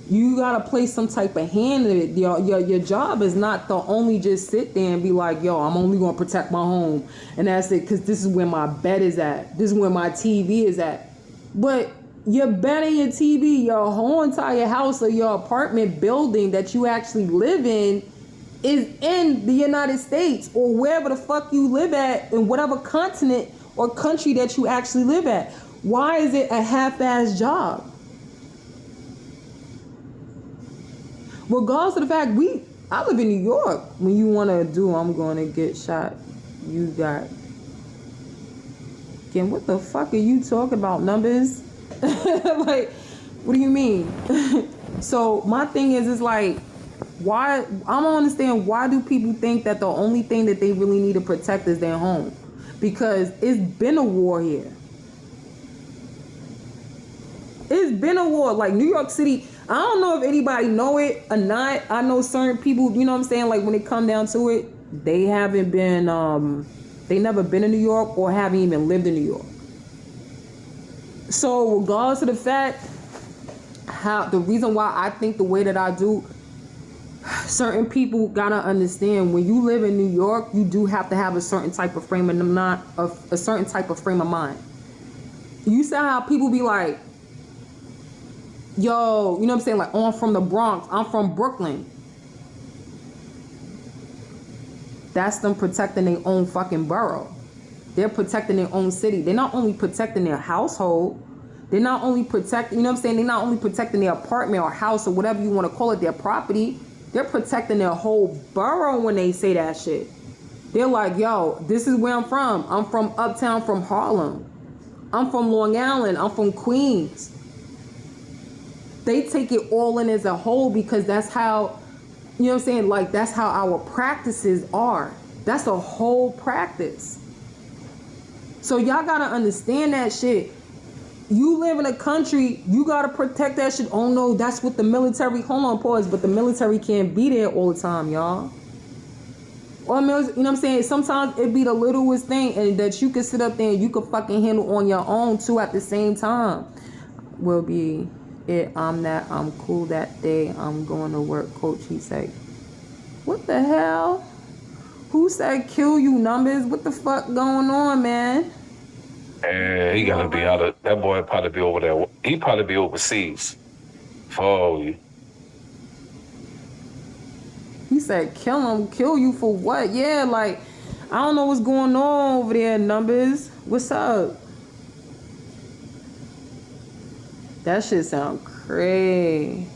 You gotta play some type of hand in it. Your job is not to only just sit there and be like, I'm only gonna protect my home and that's it, because this is where my bed is at. This is where my TV is at. But your bed and your TV, your whole entire house or your apartment building that you actually live in is in the United States or wherever the fuck you live at, in whatever continent or country that you actually live at. Why is it a half-ass job? Regardless of the fact, I live in New York. When you want to do, I'm going to get shot. You got. Again, what the fuck are you talking about, numbers? Like, what do you mean? So my thing is like, why? I don't understand, why do people think that the only thing that they really need to protect is their home? Because it's been a war here. It's been a war. Like New York City, I don't know if anybody know it or not. I know certain people, you know what I'm saying, like when it come down to it, they haven't been, they never been in New York or haven't even lived in New York. So regardless of the fact the reason why I think the way that I do, certain people gotta understand when you live in New York, you do have to have a certain type of frame of a certain type of frame of mind. You see how people be like, yo, you know what I'm saying? Like, oh, I'm from the Bronx, I'm from Brooklyn. That's them protecting their own fucking borough. They're protecting their own city. They're not only protecting their household, they're not only protecting, you know what I'm saying? They're not only protecting their apartment or house or whatever you want to call it, their property. They're protecting their whole borough when they say that shit. They're like, yo, this is where I'm from. I'm from uptown, from Harlem. I'm from Long Island. I'm from Queens. They take it all in as a whole because that's how, you know what I'm saying? Like, that's how our practices are. That's a whole practice. So y'all gotta understand that shit. You live in a country, you gotta protect that shit. Oh no, that's what the military, hold on, pause, but the military can't be there all the time, y'all. Or, you know what I'm saying? Sometimes it be the littlest thing and that you can sit up there and you can fucking handle on your own too at the same time. Will be it, I'm cool that day, I'm going to work, coach, he said. What the hell? Who said kill you, Numbers? What the fuck going on, man? And he gotta be out of, that boy probably be over there. He probably be overseas. For you. He said kill him. Kill you for what? Yeah, like, I don't know what's going on over there, Numbers. What's up? That shit sound crazy.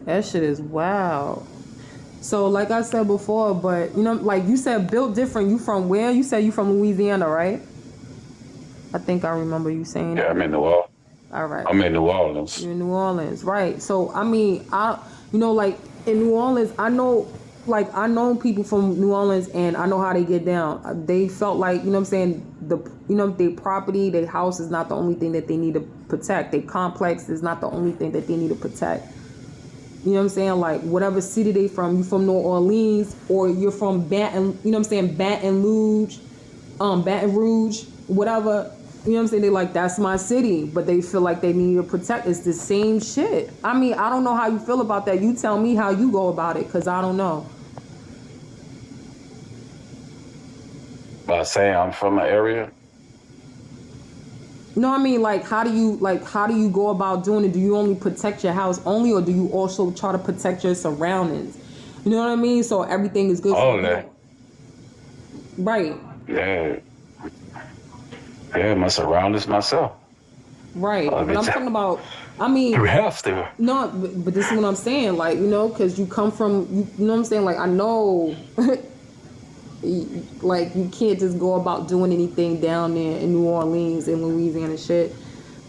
That shit is wild. So like I said before, but you know, like you said, built different. You from where? You said you from Louisiana, right? I think I remember you saying Yeah, that. I'm in New Orleans. All right. I'm in New Orleans. You're in New Orleans, right? So I mean, you know, like in New Orleans, I know people from New Orleans, and I know how they get down. They felt like, you know what I'm saying, their property, their house is not the only thing that they need to protect. Their complex is not the only thing that they need to protect. You know what I'm saying? Like, whatever city they from, you from New Orleans, or you're from Baton, you know what I'm saying, Baton Rouge, whatever. You know what I'm saying? They like, that's my city, but they feel like they need to protect. It's the same shit. I mean, I don't know how you feel about that. You tell me how you go about it, because I don't know. By saying I'm from an area? No, I mean, like, how do you go about doing it? Do you only protect your house only, or do you also try to protect your surroundings? You know what I mean? So everything is good All for that. you. Right. Yeah. Yeah, my surroundings, myself. Right. But I'm talking about, I mean, You have to. no, but this is what I'm saying. Like, you know, because you come from, you know what I'm saying? Like, I know, like, you can't just go about doing anything down there in New Orleans and Louisiana shit.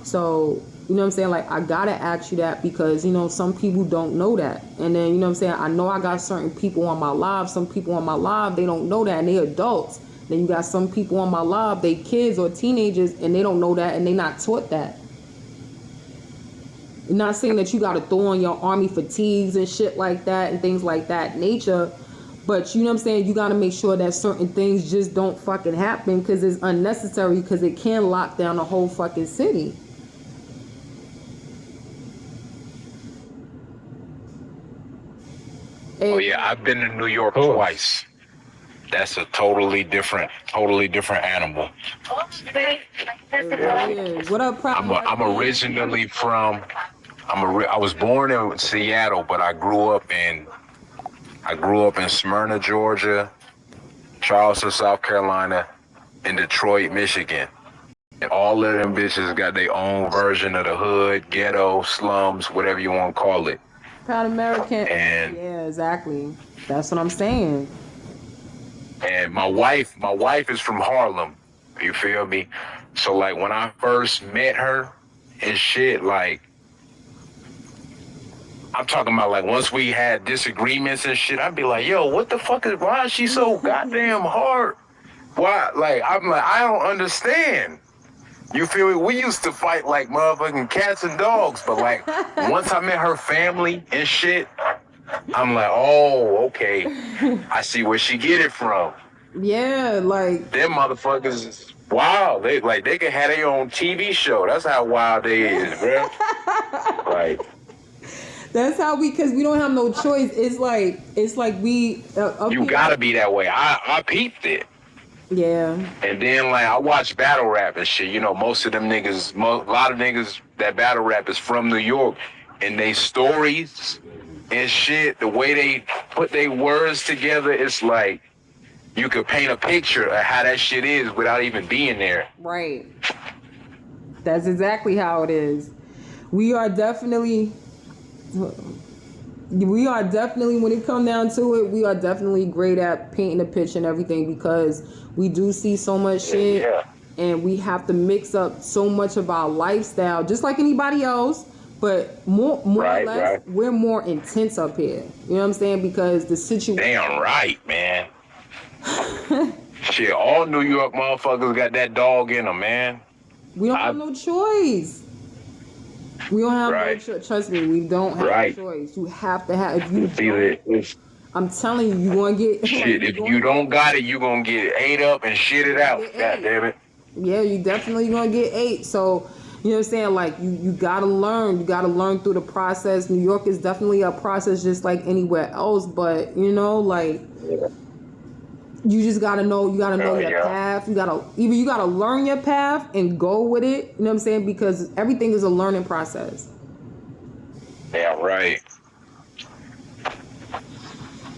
So, you know what I'm saying? Like, I gotta ask you that because, you know, some people don't know that. And then, you know what I'm saying? I know I got certain people on my live. Some people on my live, they don't know that, and they adults. Then you got some people on my live, they kids or teenagers, and they don't know that, and they not taught that. I'm not saying that you got to throw on your army fatigues and shit like that and things like that nature, but you know what I'm saying, you got to make sure that certain things just don't fucking happen because it's unnecessary, because it can lock down the whole fucking city. Oh yeah, I've been to New York twice. That's a totally different animal. What up, I'm originally from. I was born in Seattle, but I grew up in Smyrna, Georgia, Charleston, South Carolina, and Detroit, Michigan. And all of them bitches got their own version of the hood, ghetto, slums, whatever you want to call it. Proud American. And yeah, exactly. That's what I'm saying. And my wife is from Harlem. You feel me? So like when I first met her and shit, like I'm talking about like once we had disagreements and shit, I'd be like, yo, what the fuck why is she so goddamn hard? Why? Like, I'm like, I don't understand. You feel me? We used to fight like motherfucking cats and dogs, but like once I met her family and shit, I'm like, oh, okay. I see where she get it from. Yeah, like them motherfuckers Wow, they can have their own TV show. That's how wild they is, bro. Like, That's how because we don't have no choice. It's like we you gotta be that way. I peeped it. Yeah. And then like I watch battle rap and shit. You know, most of them niggas, a lot of niggas that battle rap is from New York, and they stories and shit. The way they put their words together, it's like you could paint a picture of how that shit is without even being there. Right. That's exactly how it is. We are definitely, when it comes down to it, we are definitely great at painting a picture and everything because we do see so much shit. Yeah. And we have to mix up so much of our lifestyle, just like anybody else. But more Right, or less, right. we're more intense up here. You know what I'm saying? Because the situation. Damn right, man. Shit, all New York motherfuckers got that dog in them, man. We don't have no choice. We don't have Right. no choice. Trust me, we don't have Right. a choice. You have to have. If you It's either- don't, it's- I'm telling you, you're gonna get Shit, if you don't got it, you gonna get ate up and shit it out. God damn it. Yeah, you definitely gonna get ate. So, you know what I'm saying? Like you gotta learn. You gotta learn through the process. New York is definitely a process just like anywhere else. But you know, like you just gotta know. You gotta know your path. You gotta learn your path and go with it. You know what I'm saying? Because everything is a learning process. Damn right.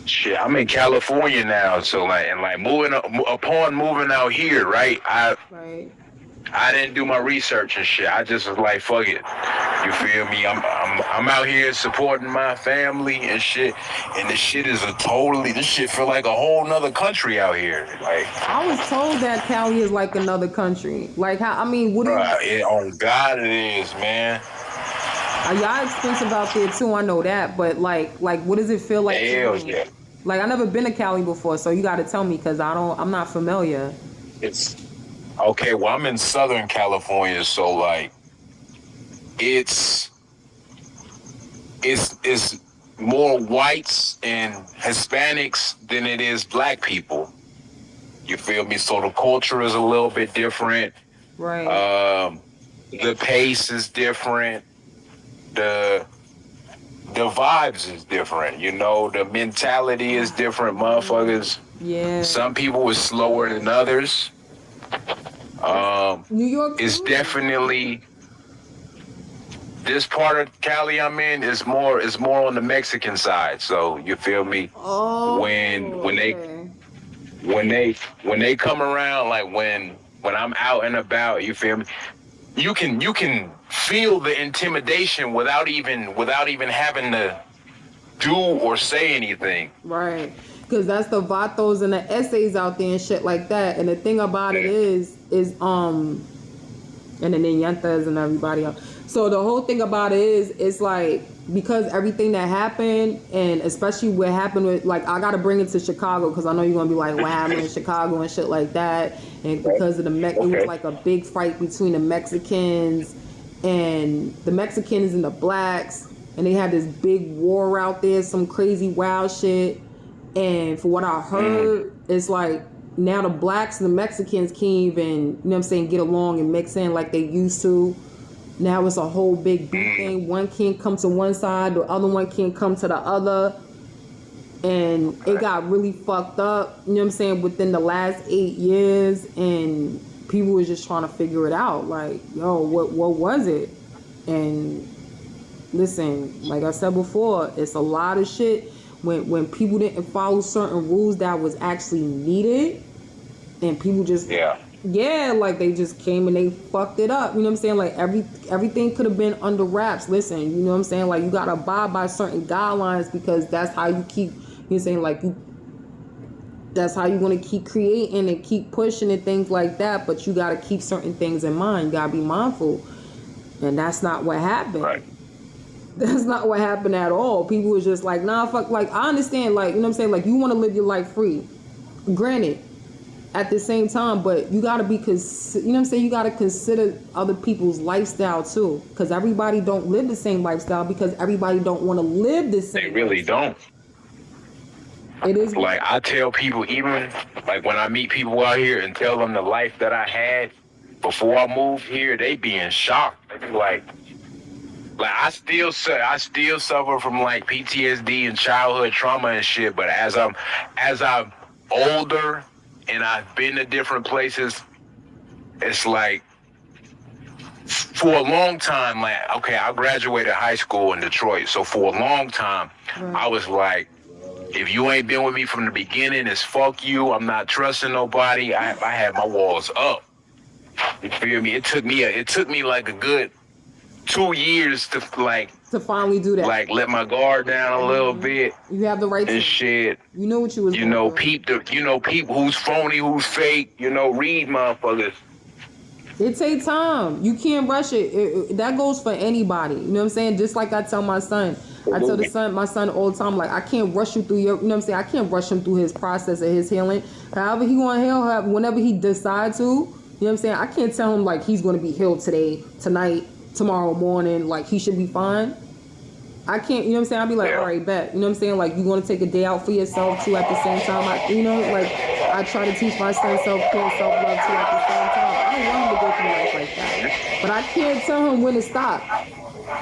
Shit, I'm in California now, so like upon moving out here, right? Right. I didn't do my research and shit. I just was like, fuck it. You feel me? I'm out here supporting my family and shit. And this shit feel like a whole nother country out here. Like, I was told that Cali is like another country. Like how? I mean, what? on God it is, man. Y'all expensive out there too. I know that, but like, what does it feel like? Hell yeah. Like I never been to Cali before, so you got to tell me because I'm not familiar. It's okay. Well, I'm in Southern California, so like, it's more whites and Hispanics than it is black people. You feel me? So the culture is a little bit different. Right. The pace is different. The vibes is different. You know, the mentality is different. Motherfuckers. Yeah. Some people is slower than others. New York is too? definitely this part of Cali I'm in is more on the Mexican side. So you feel me? Oh. When they come around, like when I'm out and about, you feel me? You can feel the intimidation without even having to do or say anything. Right. Because that's the vatos and the essays out there and shit like that. And the thing about it is and the Niñantas and everybody else. So the whole thing about it is, it's like, because everything that happened, and especially what happened with, like, I got to bring it to Chicago, because I know you're going to be like, what happened in Chicago and shit like that. And because of it was like a big fight between the Mexicans and the blacks. And they had this big war out there, some crazy wild shit. And for what I heard, it's like now the blacks and the Mexicans can't even, you know what I'm saying, get along and mix in like they used to. Now it's a whole big beef thing. One can't come to one side, the other one can't come to the other. And it got really fucked up, you know what I'm saying, within the last 8 years. And people was just trying to figure it out. Like, yo, what was it? And listen, like I said before, it's a lot of shit. When people didn't follow certain rules that was actually needed, and people just like they just came and they fucked it up. You know what I'm saying? Like everything could have been under wraps. Listen, you know what I'm saying? Like you gotta abide by certain guidelines, because that's how you keep, you know what I'm saying, like that's how you're gonna keep creating and keep pushing and things like that. But you gotta keep certain things in mind. You gotta be mindful. And that's not what happened. Right. That's not what happened at all. People was just like, nah, fuck. Like, I understand, like, you know what I'm saying? Like, you want to live your life free. Granted, at the same time, but you got to be, you know what I'm saying? You got to consider other people's lifestyle, too. Because everybody don't live the same lifestyle, because everybody don't want to live the same They really lifestyle. don't. It is. Like, I tell people, even like when I meet people out here and tell them the life that I had before I moved here, they be in shock. They be like I still suffer from like PTSD and childhood trauma and shit. But as I'm older and I've been to different places, it's like for a long time, like, okay, I graduated high school in Detroit, so for a long time, I was like, if you ain't been with me from the beginning, it's fuck you. I'm not trusting nobody. I had my walls up. You feel me? It took me like a good 2 years to finally do that. Like let my guard down a little bit. You have the right and to shit. You know what you was. Peep who's phony, who's fake. Read motherfuckers. It takes time. You can't rush it. That goes for anybody. You know what I'm saying? Just like I tell my son. I tell my son all the time, like, I can't rush you through your, you know what I'm saying? I can't rush him through his process of his healing. However he want to heal, whenever he decides to, you know what I'm saying? I can't tell him, like, he's going to be healed today, tonight, tomorrow morning, like, he should be fine. I can't, you know what I'm saying? I'll be like, all right, bet. You know what I'm saying? Like, you want to take a day out for yourself, too, at the same time. I try to teach my son self-care, self-love, too, at the same time. I don't want him to go through life like that. But I can't tell him when to stop.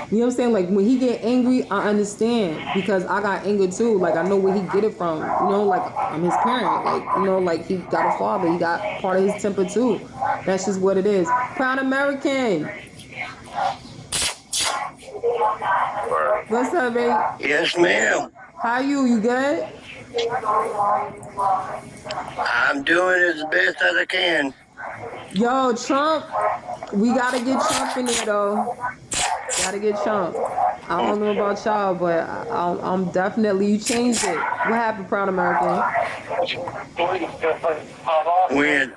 You know what I'm saying? Like, when he get angry, I understand. Because I got anger, too. Like, I know where he get it from. Like, I'm his parent. Like, like, he got a father. He got part of his temper, too. That's just what it is. Proud American. What's up, babe? Yes, ma'am. How you? You good? I'm doing as best as I can. Yo, Trump. We gotta get Trump in there, though. Gotta get Trump. I don't know about y'all, but I'm definitely, you changed it. What happened, Proud American? When?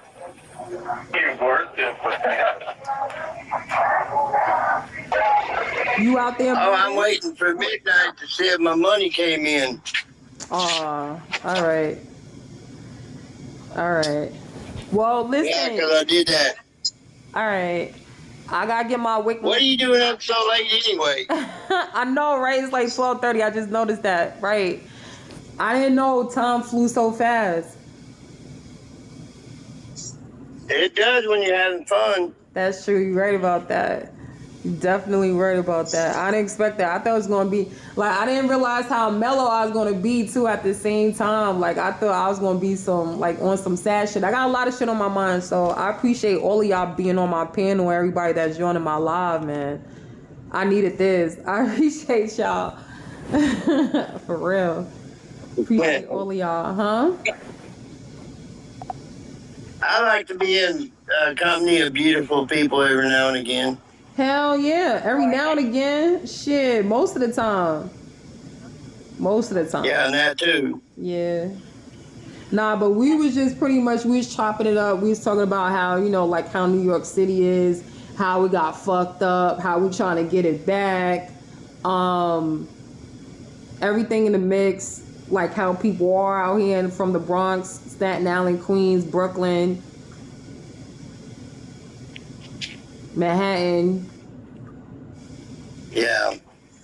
You out there? Oh, I'm waiting for midnight to see if my money came in. All right. Well, listen. Yeah, because I did that. All right. I gotta get my wick. What are you doing up so late anyway? I know, right? It's like 12:30. I just noticed that, right? I didn't know time flew so fast. It does when you're having fun. That's true. You're right about that. You're definitely right about that. I didn't expect that. I thought it was gonna be like, I didn't realize how mellow I was gonna be too at the same time. Like, I thought I was gonna be on some sad shit. I got a lot of shit on my mind, so I appreciate all of y'all being on my panel. Everybody that's joining my live, man. I needed this. I appreciate y'all. For real. Appreciate all of y'all, huh? I like to be in company of beautiful people every now and again. Hell yeah. Every now and again. Shit. Most of the time. Yeah, and that too. Yeah. Nah, but we was just pretty much, we was chopping it up. We was talking about how, like how New York City is, how we got fucked up, how we trying to get it back. Everything in the mix, like how people are out here and from the Bronx, Staten Island, Queens, Brooklyn, Manhattan. Yeah.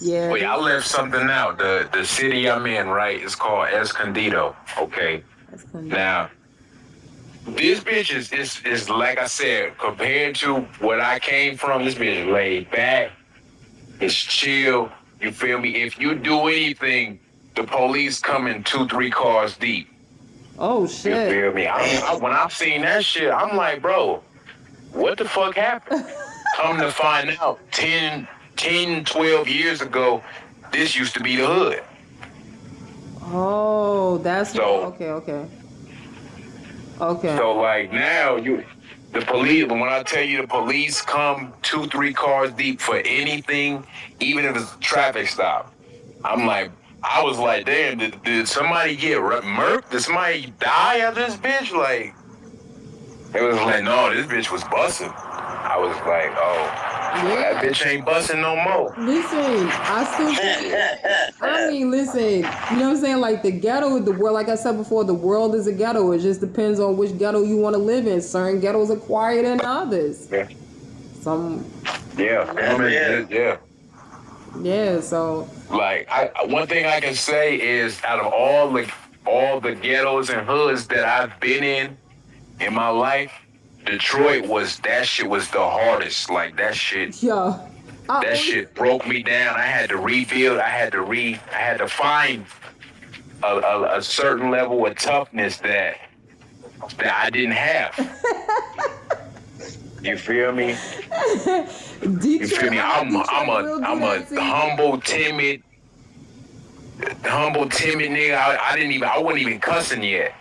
Yeah. Wait, I left something out. The city I'm in, right, is called Escondido. Okay. Now, this bitch is like I said, compared to what I came from, this bitch is laid back. It's chill. You feel me? If you do anything, the police come in 2-3 cars deep. Oh shit. You feel me? When I've seen that shit, I'm like, bro, what the fuck happened? Come to find out, 10, 12 years ago, this used to be the hood. Oh, that's so, okay. So like now the police, when I tell you the police come 2-3 cars deep for anything, even if it's a traffic stop, I was like, damn, did somebody get murked? Did somebody die at this bitch? Like, it was like, no, this bitch was busting. I was like, oh. Yeah. That bitch ain't busting no more. Listen, listen, you know what I'm saying? Like, the ghetto, the world, like I said before, the world is a ghetto. It just depends on which ghetto you want to live in. Certain ghettos are quieter than others. Yeah. Yeah. Yeah, so. Like, one thing I can say is, out of all the all the ghettos and hoods that I've been in my life, Detroit that shit was the hardest. Like that shit. Yeah. That shit broke me down. I had to rebuild. I had to find a certain level of toughness that I didn't have. You feel me? You feel me? I'm a humble, timid nigga. I wasn't even cussing yet.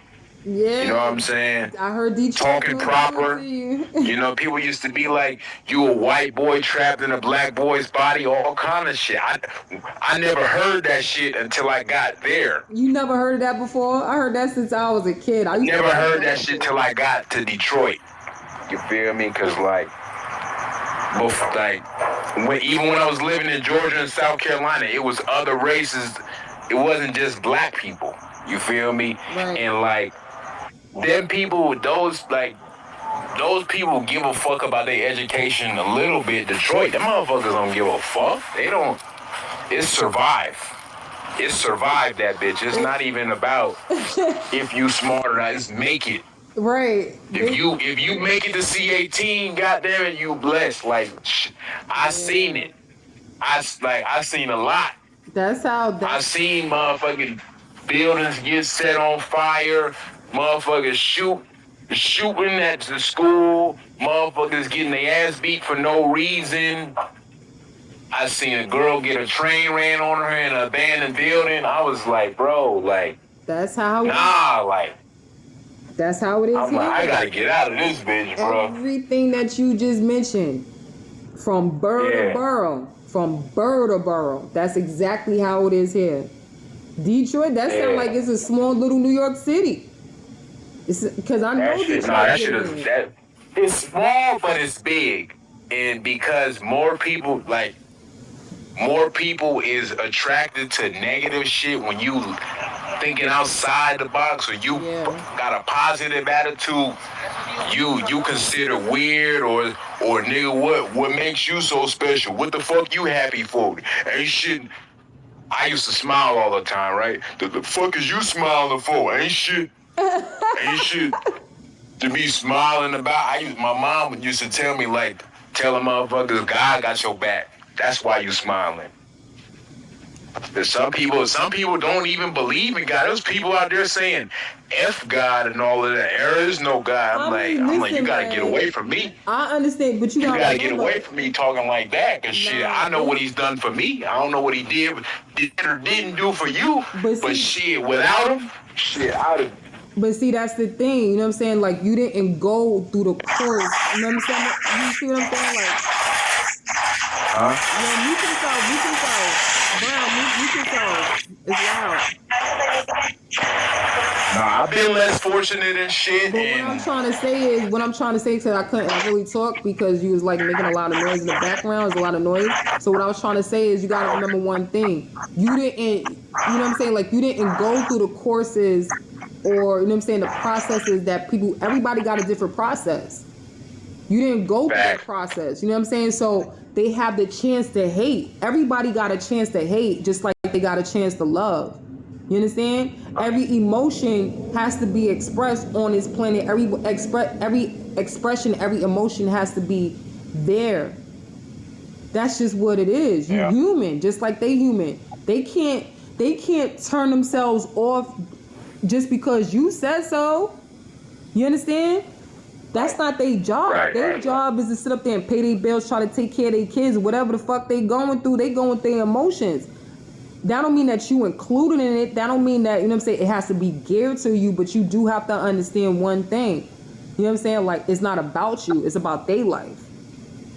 Yeah. You know what I'm saying? I heard Detroit talking proper. You know, people used to be like, you a white boy trapped in a black boy's body, all kind of shit. I never heard that shit until I got there. You never heard of that before? I heard that since I was a kid. I never heard that shit till I got to Detroit. You feel me? Cause even when I was living in Georgia and South Carolina, it was other races. It wasn't just black people. You feel me? Right. And them people, those people give a fuck about their education a little bit. Detroit, them motherfuckers don't give a fuck. They don't. It's survive. It's survive that bitch. It's not even about if you smart or not. It's make it. Right. If you make it to C18, goddamn it, you blessed. I seen it. I seen a lot. That's how. I seen motherfucking buildings get set on fire. Motherfuckers shooting at the school. Motherfuckers getting their ass beat for no reason. I seen a girl get a train ran on her in an abandoned building. I was like, bro, that's how. That's how it is. I'm I gotta get out of this bitch, bro. Everything that you just mentioned, from borough to borough, that's exactly how it is here. Detroit, that sounds like it's a small little New York City. It's because I know Detroit. It's small, but it's big, and because more people is attracted to negative shit when you thinking outside the box, or you got a positive attitude, you consider weird or nigga, what makes you so special? What the fuck you happy for? Ain't shit. I used to smile all the time, right? The fuck is you smiling for? Ain't shit to be smiling about. My mom used to tell me, tell them motherfuckers, God got your back. That's why you smiling. Some people don't even believe in God. There's people out there saying F God and all of that. There is no God. I'm like, you gotta get away from me. I understand, but you gotta get away from me talking like that. Cause shit, I know what he's done for me. I don't know what he did or didn't do for you. But shit, without him, I'd have. But see, that's the thing. You know what I'm saying? You didn't go through the course. You know what I'm saying? You see what I'm saying? Yeah, you can tell. Brown, you can tell. It's loud. Nah, I've been less fortunate and shit. But what I'm trying to say, because I couldn't really talk because you was making a lot of noise in the background. There's a lot of noise. So what I was trying to say is you got to remember one thing. You didn't, you know what I'm saying? You didn't go through the courses or, you know what I'm saying, the processes that everybody got a different process. You didn't go through that process. You know what I'm saying? So they have the chance to hate. Everybody got a chance to hate, just like they got a chance to love. You understand? Every emotion has to be expressed on this planet. Every expression, every emotion has to be there. That's just what it is. You're human, just like they human. They can't turn themselves off just because you said so. You understand? That's not their job. Their job is to sit up there and pay their bills, try to take care of their kids, whatever the fuck they going through. They going through their emotions. That don't mean that you included in it. That don't mean that, you know what I'm saying, it has to be geared to you, but you do have to understand one thing. You know what I'm saying? It's not about you. It's about their life.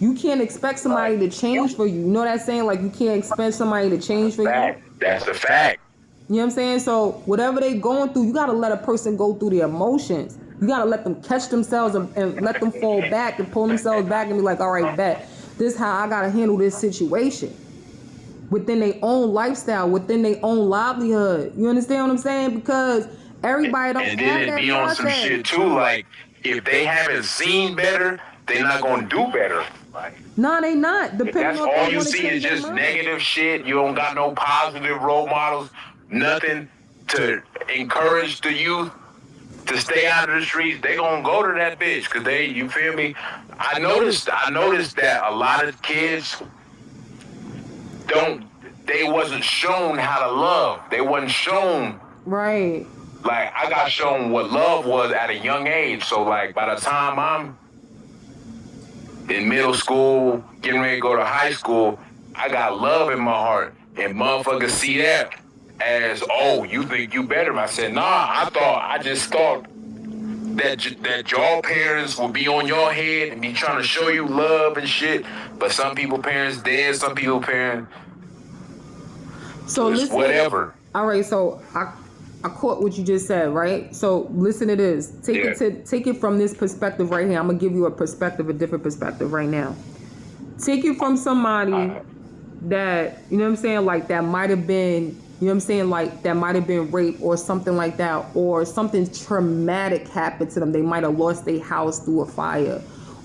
You can't expect somebody to change for you. You know what I'm saying? You can't expect somebody to change for you. That's a fact. You know what I'm saying? So whatever they going through, you got to let a person go through their emotions. You got to let them catch themselves and let them fall back and pull themselves back and be like, all right, bet. This is how I got to handle this situation. Within their own lifestyle, within their own livelihood. You understand what I'm saying? Because everybody don't have that process. And then it be on some shit too, if they haven't seen better, they're not going to do better. No, they not. That's all you see is just negative shit. You don't got no positive role models, nothing to encourage the youth to stay out of the streets, they gonna go to that bitch, cause you feel me? I noticed that a lot of kids they wasn't shown how to love. They wasn't shown. Right. Like, I got shown what love was at a young age. So, like, by the time I'm in middle school, getting ready to go to high school, I got love in my heart. And motherfuckers see that as, oh, you think you better. I said, nah, I just thought that your parents will be on your head and be trying to show you love and shit. But some people parents dead, some people parents so listen, whatever. All right, so I caught what you just said, right? So listen to this. Take it from this perspective right here. I'm gonna give you a different perspective right now. Take it from somebody that, you know what I'm saying, like that might have been, you know what I'm saying, like that might have been rape or something like that, or something traumatic happened to them. They might have lost their house through a fire,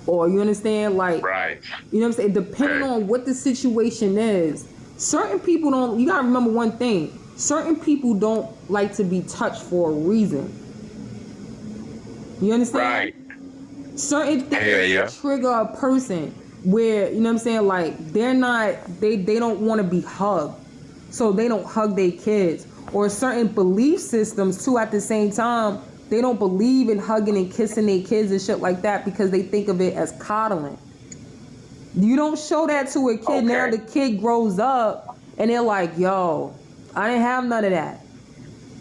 or you understand, like, right. You know what I'm saying? Depending on what the situation is, certain people don't. You gotta remember one thing. Certain people don't like to be touched for a reason. You understand? Right. Certain things trigger a person where, you know what I'm saying, like they don't want to be hugged. So they don't hug their kids. Or certain belief systems too at the same time, they don't believe in hugging and kissing their kids and shit like that because they think of it as coddling. You don't show that to a kid. Okay. Now the kid grows up and they're like, yo, I didn't have none of that.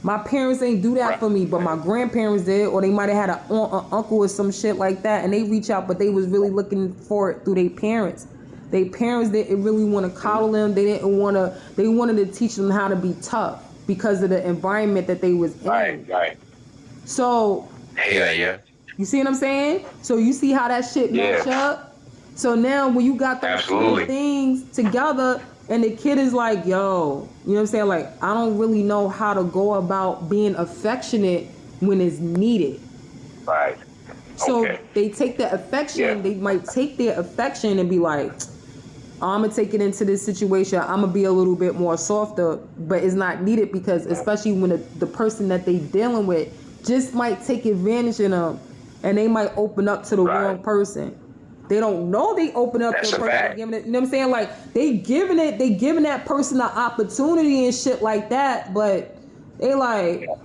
My parents ain't do that for me, but my grandparents did, or they might have had an aunt or uncle or some shit like that, and they reach out, but they was really looking for it through their parents. Their parents didn't really want to coddle them. They wanted to teach them how to be tough because of the environment that they was in. Right. So, yeah. You see what I'm saying? So you see how that shit match up? So now when you got those two things together, and the kid is like, yo, you know what I'm saying? Like, I don't really know how to go about being affectionate when it's needed. Right. So they take the affection, they might take their affection and be like, I'm going to take it into this situation. I'm going to be a little bit more softer, but it's not needed because especially when the person that they dealing with just might take advantage of them and they might open up to the wrong person. They don't know they open up to the person giving it. You know what I'm saying? Like they giving that person the opportunity and shit like that, but they like, you know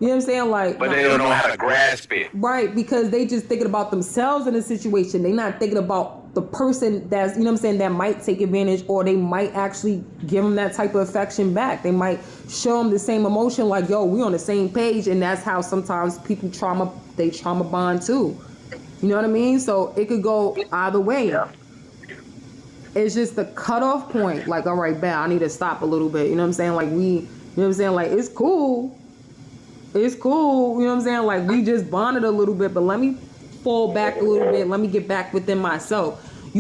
what I'm saying? Like, but they don't know how to grasp it. Right, because they just thinking about themselves in the situation. They not thinking about the person that's, you know what I'm saying, that might take advantage, or they might actually give them that type of affection back. They might show them the same emotion, like, yo, we on the same page, and that's how sometimes people trauma bond too. You know what I mean? So it could go either way. Yeah. It's just the cutoff point. Like, all right, bad, I need to stop a little bit. You know what I'm saying? Like you know what I'm saying? Like, it's cool. It's cool. You know what I'm saying? Like, we just bonded a little bit, but let me fall back a little bit. Let me get back within myself. If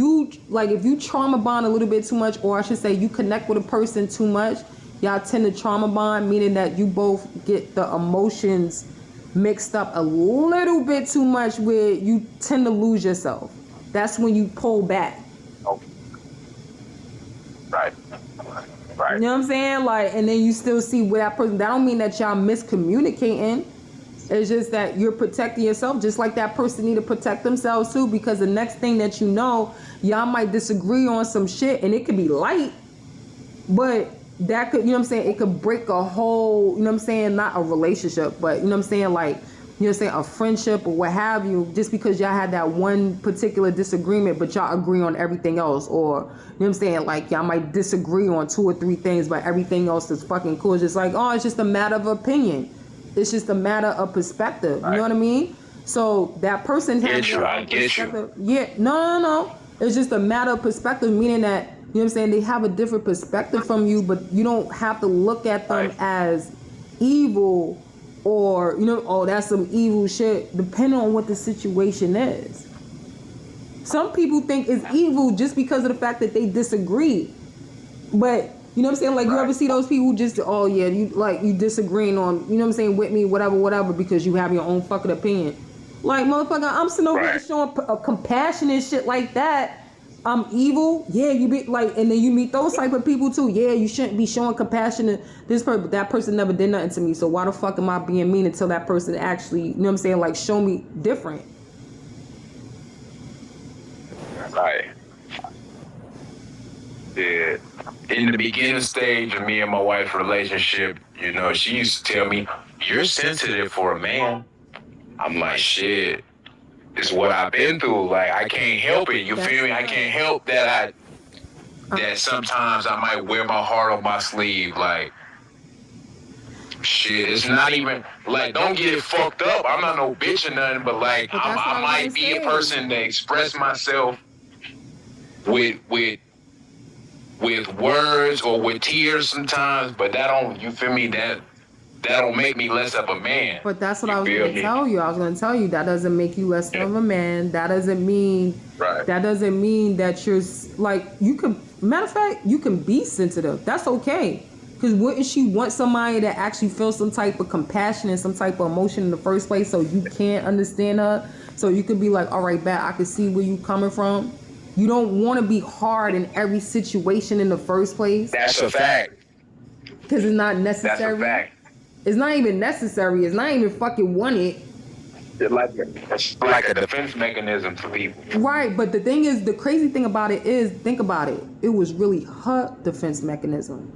you trauma bond a little bit too much, or I should say you connect with a person too much, y'all tend to trauma bond, meaning that you both get the emotions mixed up a little bit too much where you tend to lose yourself. That's when you pull back. Okay. Right. You know what I'm saying? Like, and then you still see with that person. That don't mean that y'all miscommunicating. It's just that you're protecting yourself, just like that person need to protect themselves too, because the next thing that you know, y'all might disagree on some shit, and it could be light, but that could, you know what I'm saying, it could break a whole, you know what I'm saying, not a relationship, but you know what I'm saying, like, you know what I'm saying, a friendship or what have you, just because y'all had that one particular disagreement, but y'all agree on everything else, or, you know what I'm saying, like, y'all might disagree on 2 or 3 things, but everything else is fucking cool. It's just like, oh, it's just a matter of opinion. It's just a matter of perspective. You know what I mean? So that person has perspective. Yeah, no. It's just a matter of perspective, meaning that, you know what I'm saying, they have a different perspective from you, but you don't have to look at them as evil or, you know, oh, that's some evil shit, depending on what the situation is. Some people think it's evil just because of the fact that they disagree. But, you know what I'm saying, like, you ever see those people just, oh yeah, you disagreeing on, you know what I'm saying, with me, whatever, because you have your own fucking opinion. Like, motherfucker, I'm sitting over here showing a compassion and shit like that. I'm evil. Yeah, you be like, and then you meet those type of people too. Yeah, you shouldn't be showing compassion to this person, but that person never did nothing to me. So why the fuck am I being mean until that person actually, you know what I'm saying, like show me different? Right. Yeah. In the beginning stage of me and my wife's relationship, you know, she used to tell me, "You're sensitive for a man." I'm like, shit. It's what I've been through. Like, I can't help it. You feel me? I can't help that sometimes I might wear my heart on my sleeve. Like, shit, it's not even, like, don't get it fucked up. I'm not no bitch or nothing, but, like, I might be a person to express myself with words or with tears sometimes, but that don't, you feel me, that don't make me less of a man. But that's what I was going to tell you. I was going to tell you that doesn't make you less of a man. That doesn't mean that you're like, you can, matter of fact, you can be sensitive. That's okay. Because wouldn't she want somebody that actually feels some type of compassion and some type of emotion in the first place, so you can't understand her? So you could be like, all right, bet I can see where you coming from. You don't want to be hard in every situation in the first place. That's a fact. Because it's not necessary. That's a fact. It's not even necessary. It's not even fucking wanted. It's like a defense mechanism for people. Right, but the thing is, the crazy thing about it is, think about it. It was really her defense mechanism.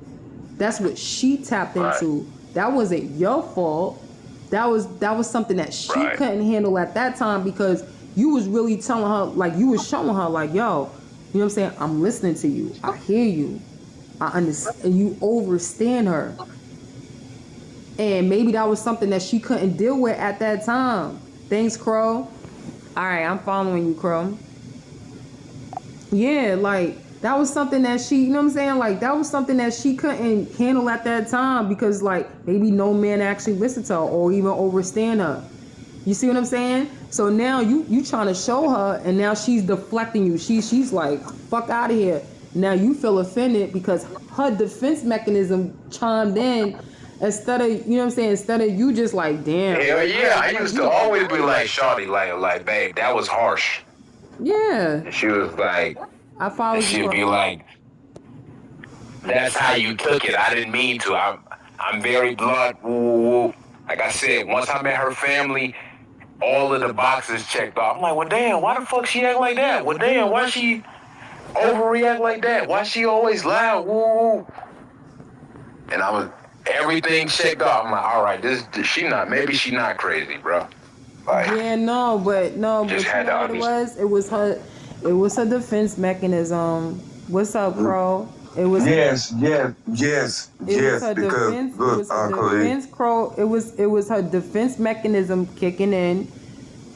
That's what she tapped into. That wasn't your fault. That was something that she couldn't handle at that time, because you was really telling her, like, you was showing her, like, yo, you know what I'm saying? I'm listening to you. I hear you. I understand. And you overstand her. And maybe that was something that she couldn't deal with at that time. Thanks, Crow. All right, I'm following you, Crow. Yeah, like, that was something that she, you know what I'm saying? Like, that was something that she couldn't handle at that time, because, like, maybe no man actually listened to her or even overstand her. You see what I'm saying? So now you trying to show her, and now she's deflecting you. She's like, fuck out of here. Now you feel offended because her defense mechanism chimed in. Instead of, you know what I'm saying, instead of you just like, damn. Hell yeah, I used to always be like, shawty, like, babe, that was harsh. Yeah. And she was like, I follow you. She'd be like, that's how you took it. I didn't mean to. I'm very blunt. Woo, woo, woo. Like I said, once I met her family, all of the boxes checked off. I'm like, well, damn, why the fuck she act like that? Well, damn, why she overreact like that? Why she always loud? Woo, woo. And everything checked off. I'm like, all right, maybe she not crazy, bro. Like, yeah, but you know what it was? It was her defense mechanism. What's up, Crow? It was yes. It was her defense mechanism kicking in,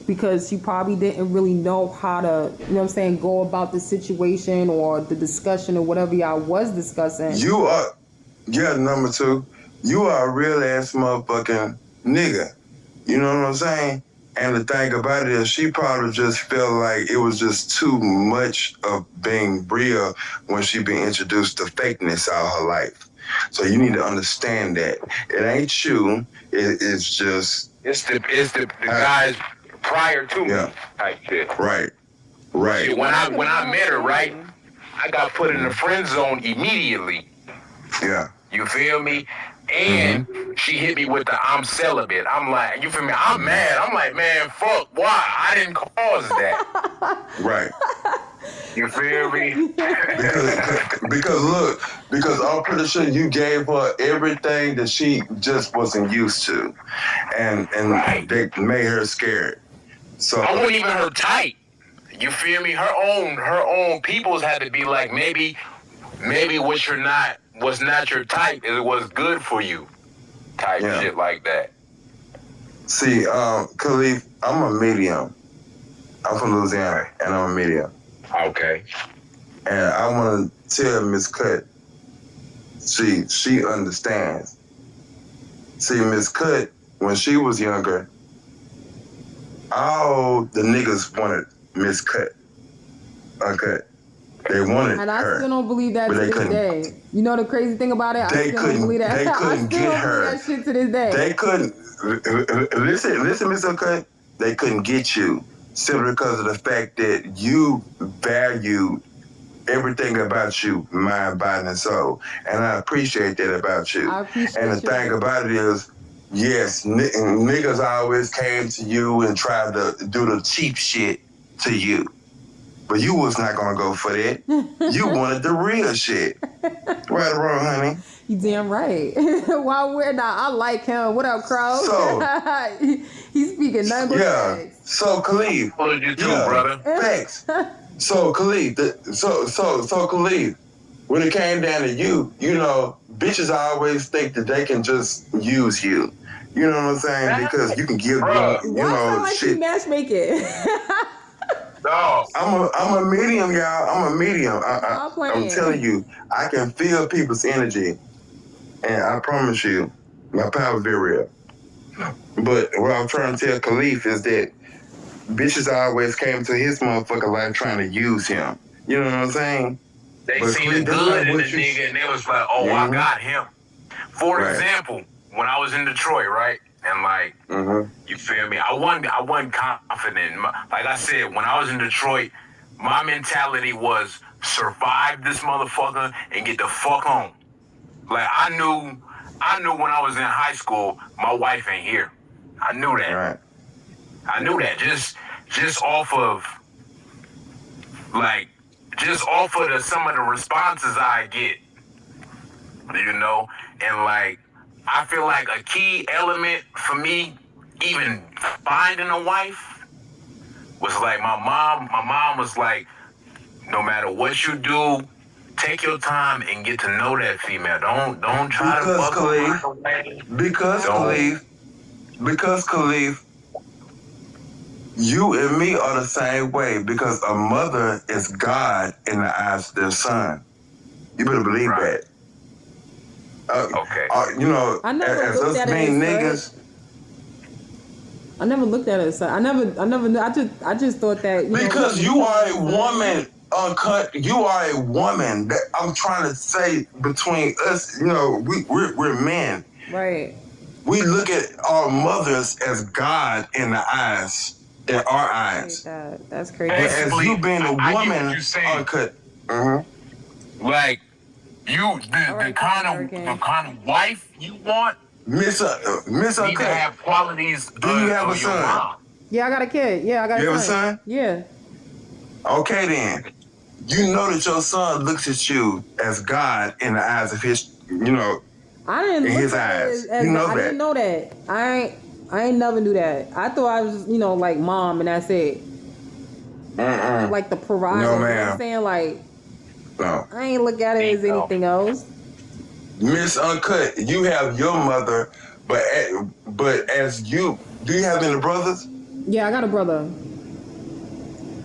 because she probably didn't really know how to, you know what I'm saying, go about the situation or the discussion or whatever y'all was discussing. Number two, you are a real ass motherfucking nigga. You know what I'm saying? And the thing about it is, she probably just felt like it was just too much of being real when she been introduced to fakeness all her life. So you need to understand that it ain't you. It's just it's the guys prior to me type shit. Right. See, when I met her, right, I got put in the friend zone immediately. Yeah. You feel me? And she hit me with the I'm celibate. I'm like, you feel me? I'm mad. I'm like, man, fuck, why? I didn't cause that. Right. You feel me? because I'm pretty sure you gave her everything that she just wasn't used to. And they made her scared. So I wasn't even her type. You feel me? Her own peoples had to be like, maybe was not your type, it was good for you. Type shit like that. See, Khalif, I'm a medium. I'm from Louisiana, and I'm a medium. Okay. And I want to tell Miss Cut, she understands. See, Miss Cut, when she was younger, all the niggas wanted Miss Cut. Uncut. They wanted her. And I still don't believe that to this day. You know the crazy thing about it? I still don't believe that. They couldn't get her. That shit to this day. They couldn't. Listen, Miss Uncut. They couldn't get you simply because of the fact that you valued everything about you, mind, body, and soul. And I appreciate that about you. I appreciate And the you. thing about it is, yes, niggas always came to you and tried to do the cheap shit to you. But you was not gonna go for that. You wanted the real shit. Right or wrong, honey? You damn right. While we're not, I like him. What up, Crow? So, He's speaking nothing but yeah. facts. So Khalif. What did you do, Yeah, brother? facts. So Khalif, so Khalif, when it came down to you, you know, bitches always think that they can just use you. You know what I'm saying? Because you can give them, you Why know, sound like shit. you matchmaking? No. I'm a medium, y'all. I'm a medium. Stop playing. I'm telling you, I can feel people's energy, and I promise you, my power is very real. But what I'm trying to tell Khalif is that bitches always came to his motherfucking life trying to use him. You know what I'm saying? They But seen the that's good not in the what you- nigga, and they was like, "Oh, I Mhm. got him." For Right. example, when I was in Detroit, right, and like, you feel me? I wasn't confident. Like I said, when I was in Detroit, my mentality was survive this motherfucker and get the fuck on. Like I knew when I was in high school, my wife ain't here. I knew that. Right. I knew that. Just off of some of the responses I get, you know, and like I feel like a key element for me, even finding a wife, was like my mom. My mom was like, no matter what you do, take your time and get to know that female. Don't try Because to fuck Khalif, her right away. because Khalif, you and me are the same way because a mother is God in the eyes of their son. You better believe Right. that. Okay. You know, I never as looked us at it being as niggas, such. I never looked at it as such. I never knew. I just thought that because you are a woman, uncut. You are a woman. That I'm trying to say between us, you know, we're men. Right. We look at our mothers as God in the eyes, in our eyes. That's crazy. But as you being a I get what woman, you're saying. uncut. Like the kind of wife you want Miss need to Uncut. have qualities Do you have a of your son? mom. Yeah, I got a kid. Yeah, I got You a have a son. son? Yeah. Okay then. You know that your son looks at you as God in the eyes of his, you know, I didn't in look his at eyes. it as You know I that. didn't know that. I ain't never knew that. I thought I was, like mom and that's it. Like the provider. No, You know what ma'am. I'm saying? Like, No. I ain't look at it as anything else. Miss Uncut, you have your mother, but as you, do you have any brothers? Yeah, I got a brother.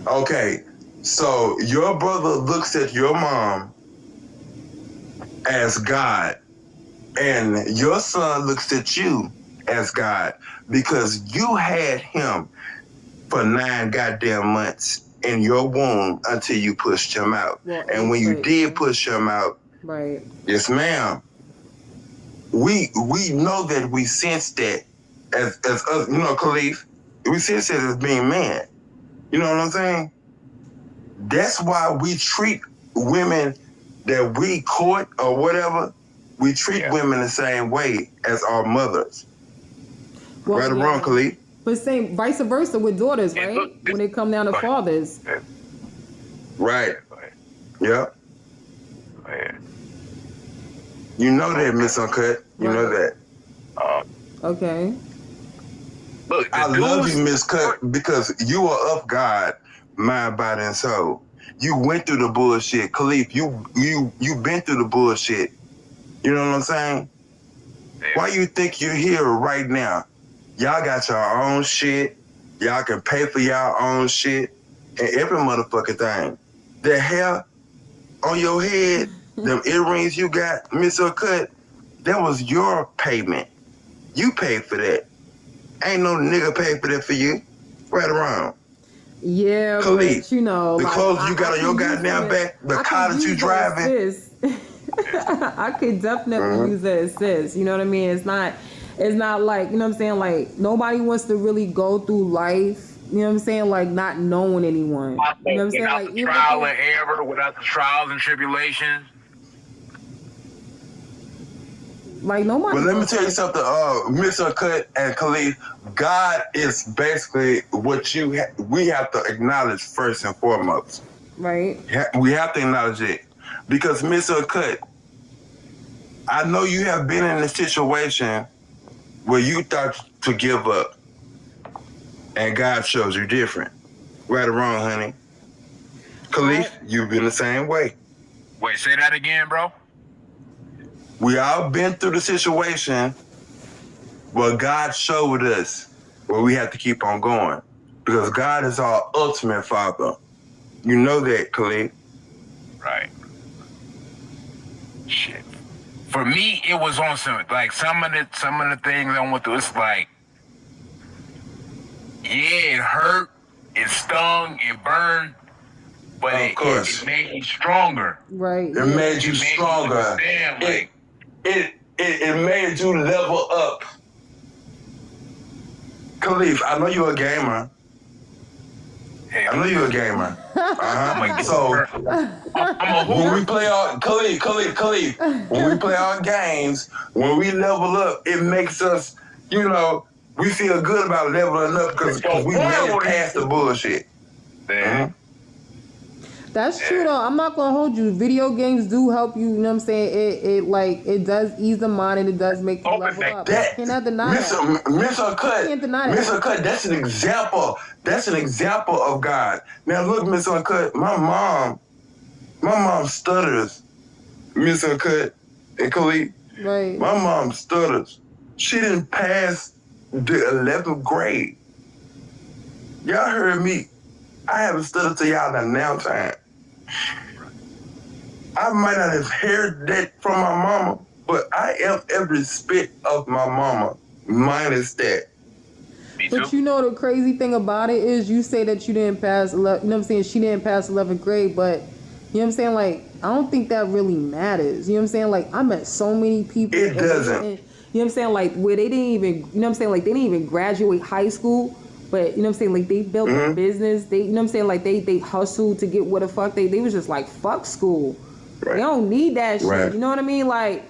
Okay, so your brother looks at your mom as God, and your son looks at you as God because you had him for 9 goddamn months in your womb until you pushed him out. Well, And when you right. did push him out, Right. yes, ma'am. We know that we sense that as us, you know, Khalif, we sense it as being man. You know what I'm saying? That's why we treat women that we court or whatever, we treat women the same way as our mothers. Well, right or wrong, Khalif? But same vice versa with daughters, right? When it come down to fathers. Right. Yep. You know that, Miss Uncut. You know that. Okay. Look, I love you, Miss Cut, because you are of God, mind, body, and soul. You went through the bullshit. Khalif, you been through the bullshit. You know what I'm saying? Why you think you're here right now? Y'all got your own shit. Y'all can pay for y'all own shit and every motherfucking thing. The hair on your head, them earrings you got, Miss Cut, that was your payment. You paid for that. Ain't no nigga paid for that for you. Right or wrong? Yeah, Khalif, but the clothes you got on your goddamn back, the car that you driving. I could definitely use that assist. You know what I mean? It's not like, you know what I'm saying? Like, nobody wants to really go through life you know what I'm saying, like not knowing anyone. You know what I'm saying? Without Like the even trial and error, without the trials and tribulations. like nobody. But let me tell you something, Mr. Cut and Khalid, God is basically what we have to acknowledge first and foremost. Right. We have to acknowledge it. Because Mr. Cut, I know you have been in a situation where you thought to give up. And God shows you different. Right or wrong, honey? Khalif, you've been the same way. Wait, say that again, bro. We all been through the situation where God showed us where we have to keep on going. Because God is our ultimate father. You know that, Khalid. Right. Shit. For me, it was on some of the things I went through. It's like, yeah, it hurt, it stung, it burned, but it made me stronger. Right. It made you stronger. It made you level up. Khalif, I know you're a gamer. I know you're a gamer. So when we play our Khalif, when we play our games, when we level up, it makes us, we feel good about leveling up because we made it past the bullshit. That's true though. I'm not gonna hold you. Video games do help you. You know what I'm saying? It does ease the mind and it does make you level up. I cannot deny that. Mr. Cut, Can't deny that. Mr. Cut, that's an example. That's an example of God. Now look, Mr. Cut, my mom stutters. Mr. Cut and Khalid. Right. My mom stutters. She didn't pass the 11th grade. Y'all heard me. I haven't stuttered to y'all in now time. I might not have heard that from my mama, but I am every spit of my mama, minus that. But you know the crazy thing about it is you say that you didn't pass, you know what I'm saying, she didn't pass 11th grade, but you know what I'm saying, like, I don't think that really matters. You know what I'm saying? Like, I met so many people. It doesn't. You know what I'm saying? Like, where they didn't even, you know what I'm saying, like, they didn't even graduate high school. But, you know what I'm saying, like, they built a business. They, you know what I'm saying, like, they hustled to get what the fuck. They was just like, fuck school. Right. They don't need that shit. Right. You know what I mean? Like,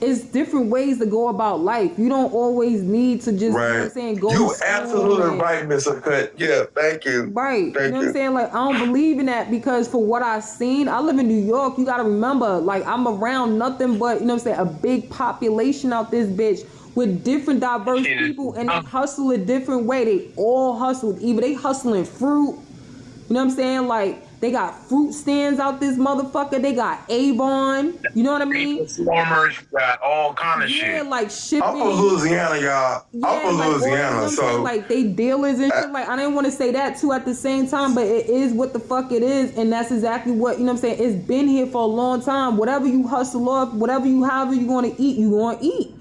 it's different ways to go about life. You don't always need to just, you know what I'm saying, go You to school absolutely right, Mr. Cut. Yeah, thank you. Right. You know what I'm saying? Like, I don't believe in that because for what I've seen, I live in New York. You got to remember, like, I'm around nothing but, you know what I'm saying, a big population out this bitch with different diverse people, and they hustle a different way. They all hustle. Either they hustling fruit, you know what I'm saying? Like, they got fruit stands out this motherfucker. They got Avon. You know what I mean? Farmers got all kind of shit. Yeah, like shipping. I'm from Louisiana, y'all. Yeah, I'm from like, Louisiana, you know so like they dealers and shit. Like, I didn't want to say that too at the same time, but it is what the fuck it is, and that's exactly what, you know what I'm saying. It's been here for a long time. Whatever you hustle up, whatever you have, you gonna eat. You gonna eat.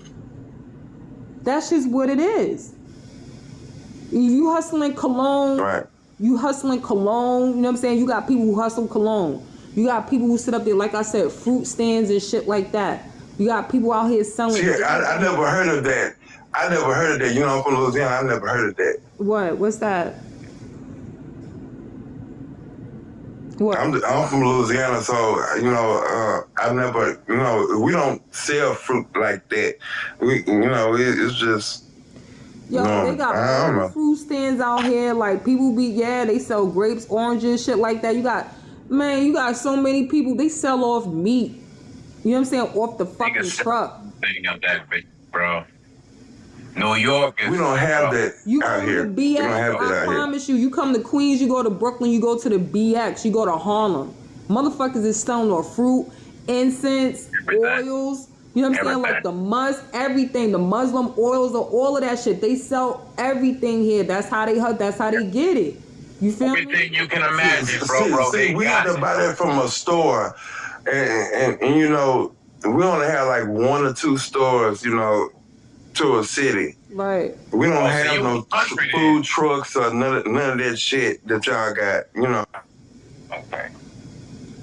That's just what it is. You hustling cologne. Right. You hustling cologne. You know what I'm saying? You got people who hustle cologne. You got people who sit up there, like I said, fruit stands and shit like that. You got people out here selling. Yeah, I never heard of that. I never heard of that. You know, I'm from Louisiana. I never heard of that. What? What's that? What? I'm from Louisiana, so I never, we don't sell fruit like that. It's just. Yo, they got fruit stands out here. Like, people they sell grapes, oranges, shit like that. You got so many people. They sell off meat. You know what I'm saying? Off the fucking truck. Thing of that bitch, bro. New York is. We don't have that out here. We don't have that out here. I promise you. You come to Queens, you go to Brooklyn, you go to the BX, you go to Harlem. Motherfuckers is selling off fruit, incense, oils. You know what I'm saying? Like the musk, everything, the Muslim oils, all of that shit. They sell everything here. That's how they get it. You feel me? Everything you can imagine, bro. See, we had to buy that from a store, and we only have like 1 or 2 stores, to a city. Right. We don't have no food trucks or none of that shit that y'all got. Okay.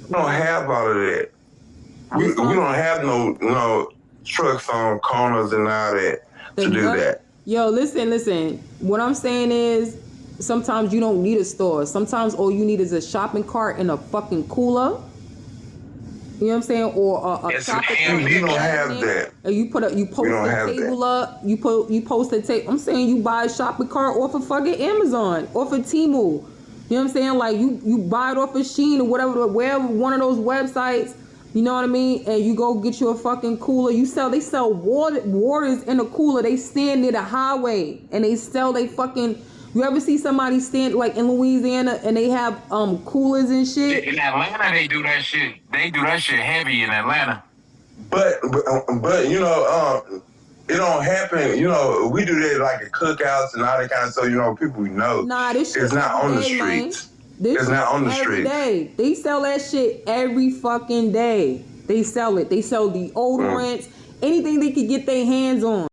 We don't have all of that. We don't have no trucks on corners and all that to do that. Yo, listen. What I'm saying is, sometimes you don't need a store. Sometimes all you need is a shopping cart and a fucking cooler. You know what I'm saying? Or a Yes, shopping ma'am. cart. We don't have that. And you post a table up. You post a table. I'm saying you buy a shopping cart off of fucking Amazon, off of Temu. You know what I'm saying? Like you buy it off of Shein or wherever one of those websites. You know what I mean? And you go get you a fucking cooler. They sell waters in a cooler. They stand near the highway and they sell they fucking. You ever see somebody stand like in Louisiana and they have coolers and shit? In Atlanta, they do that shit. They do that shit heavy in Atlanta. But you know, it don't happen. You know, we do that like at cookouts and all that kind of stuff. You know, people we know. Nah, this shit it's not on the every day, man. streets. This It's not on the every streets. day. They sell that shit every fucking day. They sell it. They sell deodorants, anything they could get their hands on.